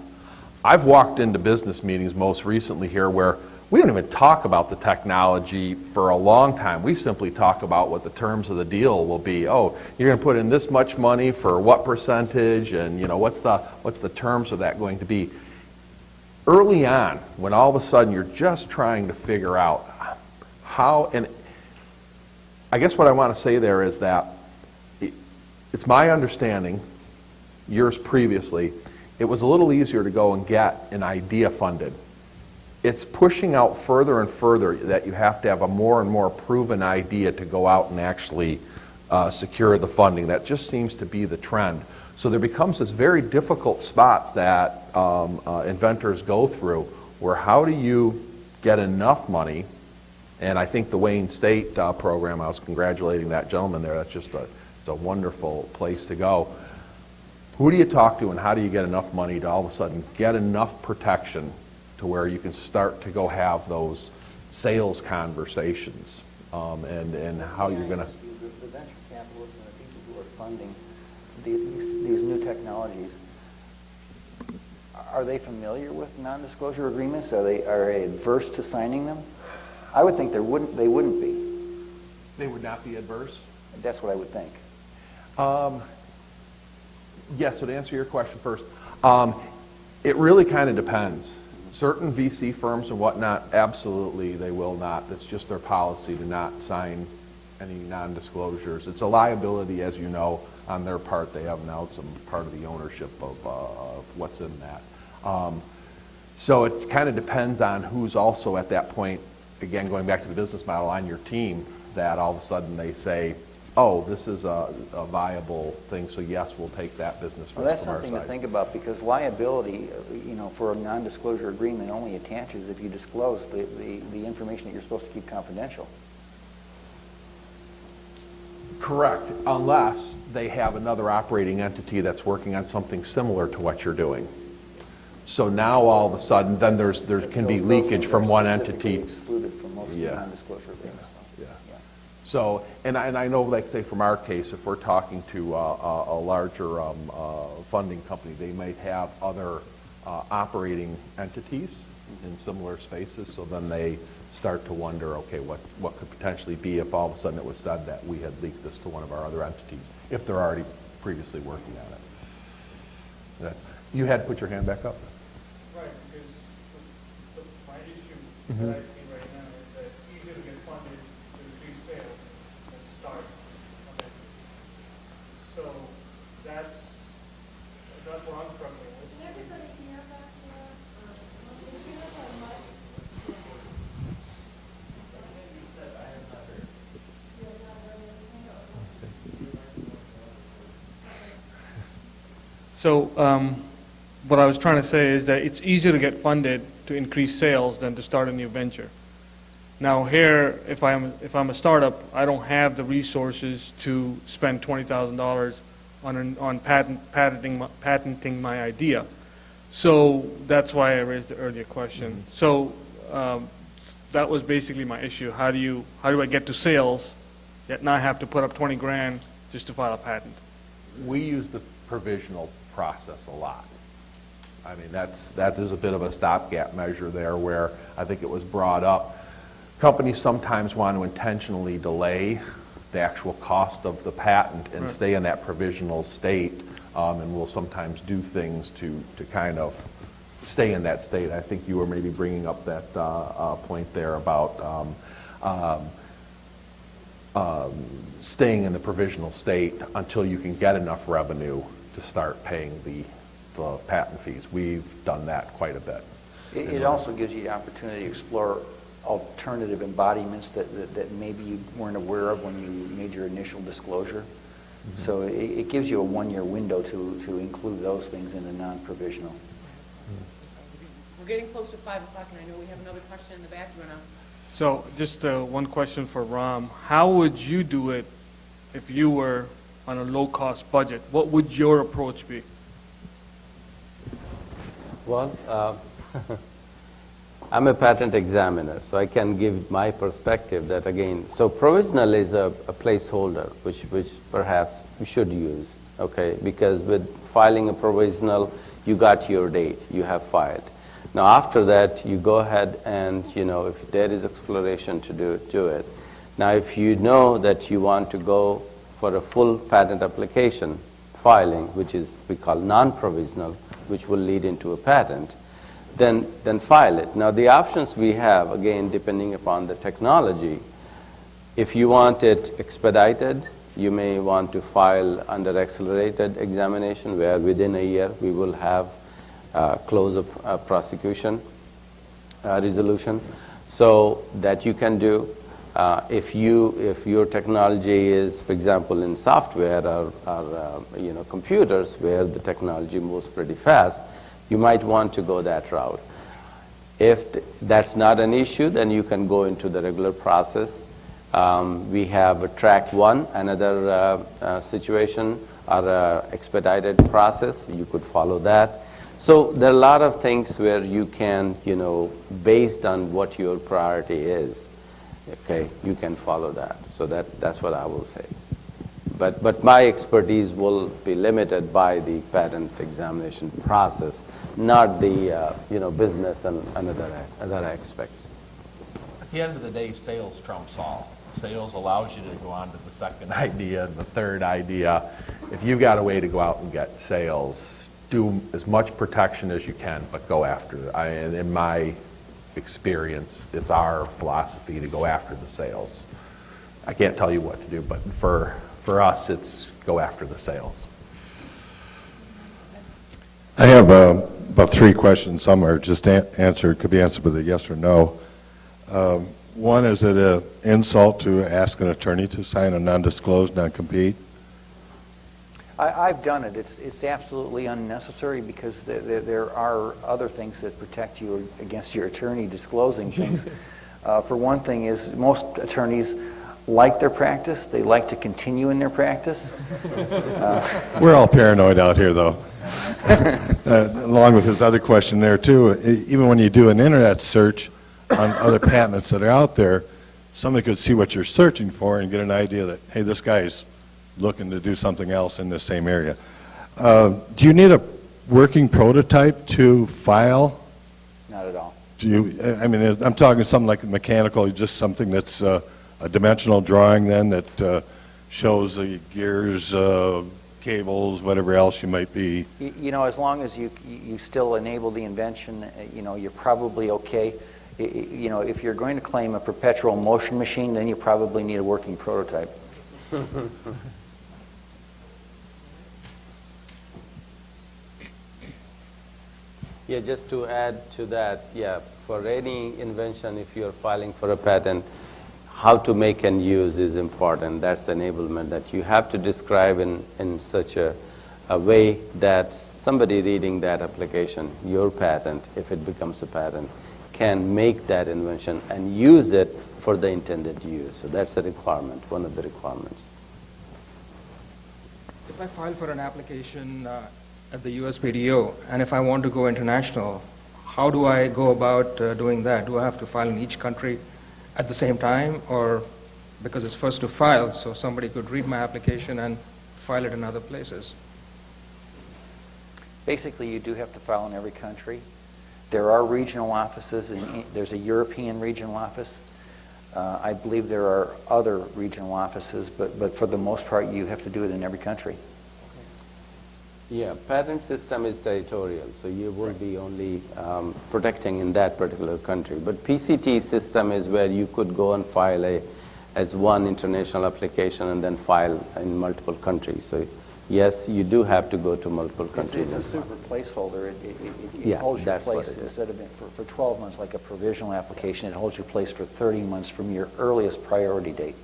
I've walked into business meetings most recently here where we don't even talk about the technology for a long time. We simply talk about what the terms of the deal will be. Oh, you're going to put in this much money for what percentage, and what's the terms of that going to be? Early on, when all of a sudden you're just trying to figure out how, and I guess what I want to say there is that it's my understanding, years previously, it was a little easier to go and get an idea funded. It's pushing out further and further that you have to have a more and more proven idea to go out and actually secure the funding. That just seems to be the trend. So there becomes this very difficult spot that inventors go through where how do you get enough money? And I think the Wayne State program, I was congratulating that gentleman there, that's just it's a wonderful place to go. Who do you talk to and how do you get enough money to all of a sudden get enough protection to where you can start to go have those sales conversations and how you're going to... The venture capitalists and the people who are funding these new technologies, are they familiar with non-disclosure agreements? Are they adverse to signing them? I would think they wouldn't be. They would not be adverse? That's what I would think. Yes, so to answer your question first, it really kind of depends. Certain VC firms and whatnot, absolutely, they will not. It's just their policy to not sign any non-disclosures. It's a liability, as you know, on their part. They have now some part of the ownership of what's in that. So it kind of depends on who's also at that point, again, going back to the business model, on your team, that all of a sudden they say, oh, this is a viable thing, so yes, we'll take that business Well, risk that's from our something to side. think about, because liability, for a non-disclosure agreement only attaches if you disclose the information that you're supposed to keep confidential. Correct, unless they have another operating entity that's working on something similar to what you're doing. So now all of a sudden, then there can be Those leakage things from are one specifically entity. excluded from most of the Yeah. non-disclosure agreements. Yeah. So, and I know, like say from our case, if we're talking to a larger funding company, they might have other operating entities in similar spaces, so then they start to wonder, okay, what could potentially be if all of a sudden it was said that we had leaked this to one of our other entities, if they're already previously working on it. You had put your hand back up? Right, because my issue that I see right now is that it's easier to get funded to increase sales than start a business. So that's what I'm struggling with. Can everybody hear back there? Can you hear that much? So what I was trying to say is that it's easier to get funded to increase sales than to start a new venture. Now here, if I'm a startup, I don't have the resources to spend $20,000 on patenting my idea. So that's why I raised the earlier question. So that was basically my issue. How do I get to sales yet not have to put up 20 grand just to file a patent? We use the provisional process a lot. I mean, that is a bit of a stopgap measure there, where I think it was brought up. Companies sometimes want to intentionally delay the actual cost of the patent and Right. stay in that provisional state, and will sometimes do things to kind of stay in that state. I think you were maybe bringing up that point there about staying in the provisional state until you can get enough revenue to start paying the patent fees. We've done that quite a bit. It also gives you the opportunity to explore alternative embodiments that maybe you weren't aware of when you made your initial disclosure. Mm-hmm. So it gives you a one-year window to include those things in a non-provisional. We're getting close to 5 o'clock, and I know we have another question in the back. You want to? So just one question for Ram. How would you do it if you were on a low-cost budget? What would your approach be? Well, I'm a patent examiner, so I can give my perspective that again, so provisional is a placeholder, which perhaps we should use, okay? Because with filing a provisional, you got your date, you have filed. Now after that, you go ahead and, if there is exploration to do it. Now if you know that you want to go for a full patent application filing, which is we call non-provisional, which will lead into a patent, then file it. Now the options we have, again, depending upon the technology, if you want it expedited, you may want to file under accelerated examination, where within a year we will have close of prosecution resolution. So that you can do. If your technology is, for example, in software or computers, where the technology moves pretty fast, you might want to go that route. If that's not an issue, then you can go into the regular process. We have a track 1, another situation, or expedited process. You could follow that. So there are a lot of things where you can, based on what your priority is, okay, you can follow that. So that's what I will say. But my expertise will be limited by the patent examination process, not the business and other aspects. At the end of the day, sales trumps all. Sales allows you to go on to the second idea and the third idea. If you've got a way to go out and get sales, do as much protection as you can, but go after it. And in my experience, it's our philosophy to go after the sales. I can't tell you what to do, but for us, it's go after the sales. I have about 3 questions. Some are just answered, could be answered with a yes or no. One, is it an insult to ask an attorney to sign a non-disclosed, non-compete? I've done it. It's absolutely unnecessary because there are other things that protect you against your attorney disclosing things. For one thing is most attorneys like their practice. They like to continue in their practice. We're all paranoid out here, though. Along with his other question there, too, even when you do an internet search on other patents that are out there, somebody could see what you're searching for and get an idea that, hey, this guy's looking to do something else in the same area. Do you need a working prototype to file? Not at all. Do you? I mean, I'm talking something like mechanical, just something that's a dimensional drawing then that shows the gears, cables, whatever else you might be. You know, as long as you still enable the invention, you know, you're probably okay. You know, if you're going to claim a perpetual motion machine, then you probably need a working prototype. Yeah, just to add to that, yeah, for any invention, if you're filing for a patent, how to make and use is important. That's the enablement that you have to describe in such a way that somebody reading that application, your patent, if it becomes a patent, can make that invention and use it for the intended use. So that's a requirement, one of the requirements. If I file for an application at the USPTO, and if I want to go international, how do I go about doing that? Do I have to file in each country at the same time, or because it's first to file, so somebody could read my application and file it in other places? Basically, you do have to file in every country. There are regional offices. There's a European regional office. I believe there are other regional offices, but for the most part, you have to do it in every country. Yeah, patent system is territorial, so you will be only protecting in that particular country. But PCT system is where you could go and file as one international application and then file in multiple countries. So yes, you do have to go to multiple countries. It's a super placeholder. It Yeah, holds your that's what place it is. instead of for 12 months like a provisional application. It holds your place for 30 months from your earliest priority date.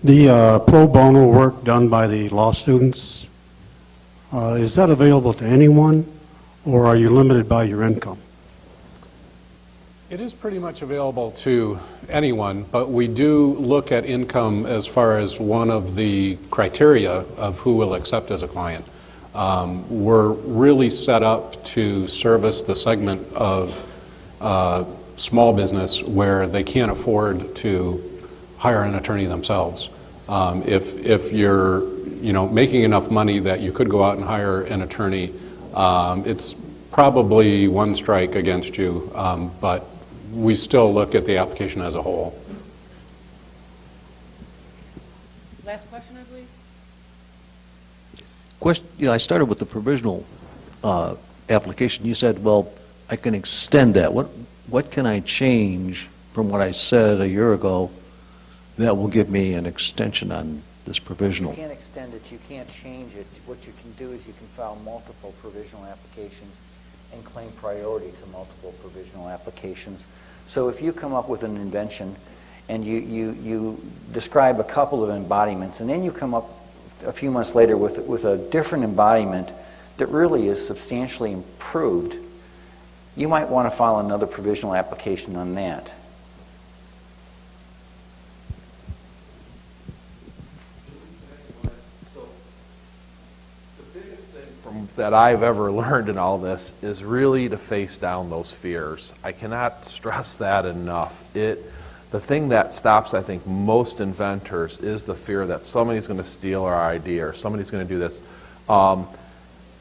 The pro bono work done by the law students, is that available to anyone, or are you limited by your income? It is pretty much available to anyone, but we do look at income as far as one of the criteria of who will accept as a client. We're really set up to service the segment of small business where they can't afford to hire an attorney themselves. If you're making enough money that you could go out and hire an attorney, it's probably one strike against you, but we still look at the application as a whole. Last question, I believe? Question, I started with the provisional application. You said, well, I can extend that. What can I change from what I said a year ago that will give me an extension on this provisional? You can't extend it. You can't change it. What you can do is you can file multiple provisional applications and claim priority to multiple provisional applications. So if you come up with an invention and you describe a couple of embodiments, and then you come up a few months later with a different embodiment that really is substantially improved, you might want to file another provisional application on that. That I've ever learned in all this is really to face down those fears. I cannot stress that enough. The thing that stops, I think, most inventors is the fear that somebody's going to steal our idea or somebody's going to do this.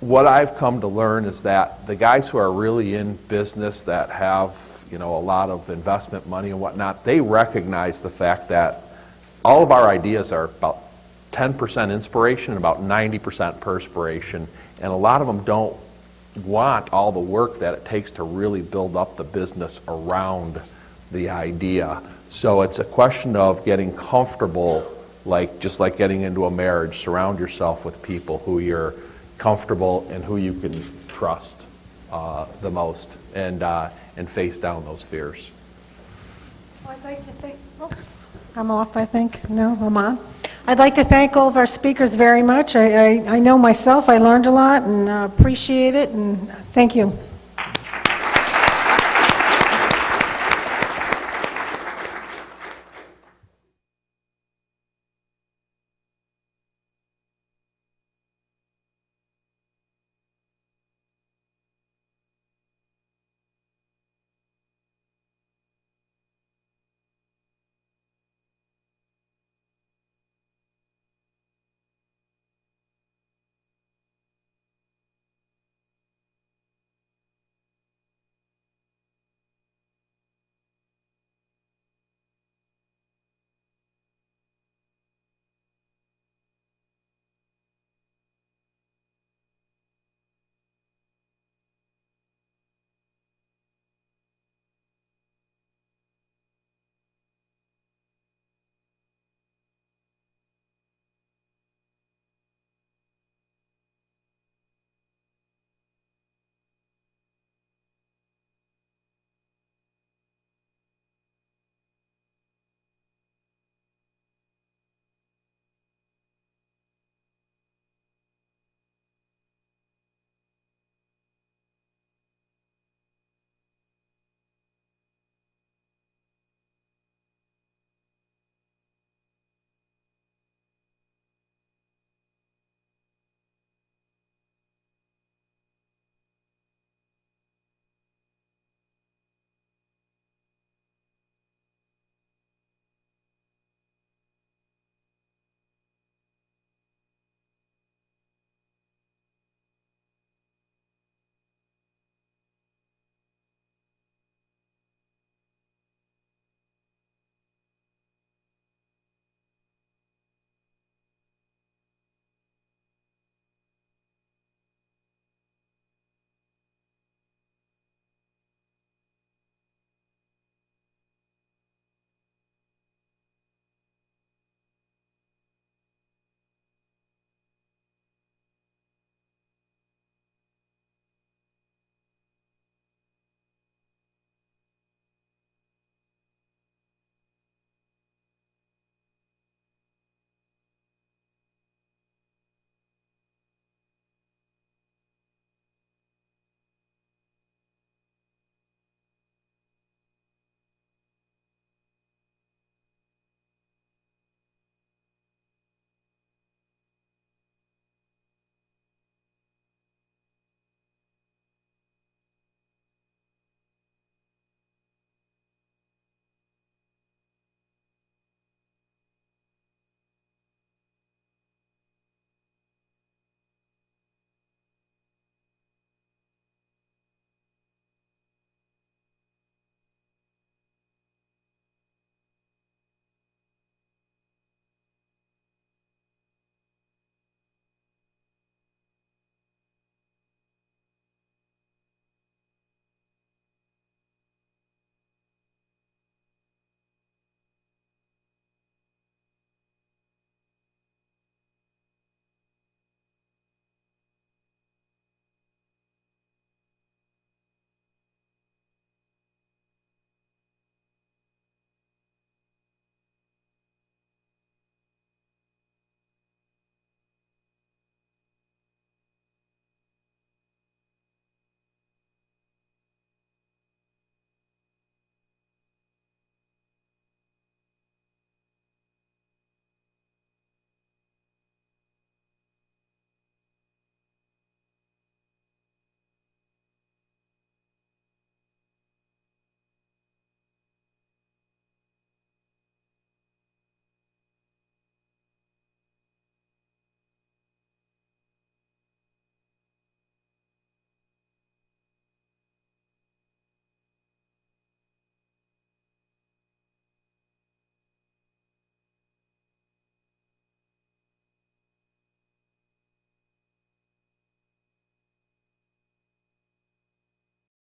what I've come to learn is that the guys who are really in business that have, a lot of investment money and whatnot, they recognize the fact that all of our ideas are about 10% inspiration and about 90% perspiration, and a lot of them don't want all the work that it takes to really build up the business around the idea. So it's a question of getting comfortable, just like getting into a marriage. Surround yourself with people who you're comfortable and who you can trust the most, and face down those fears. I'd like to thank, I'm off, I think. No, I'm on. I'd like to thank all of our speakers very much. I know myself, I learned a lot and appreciate it, and thank you.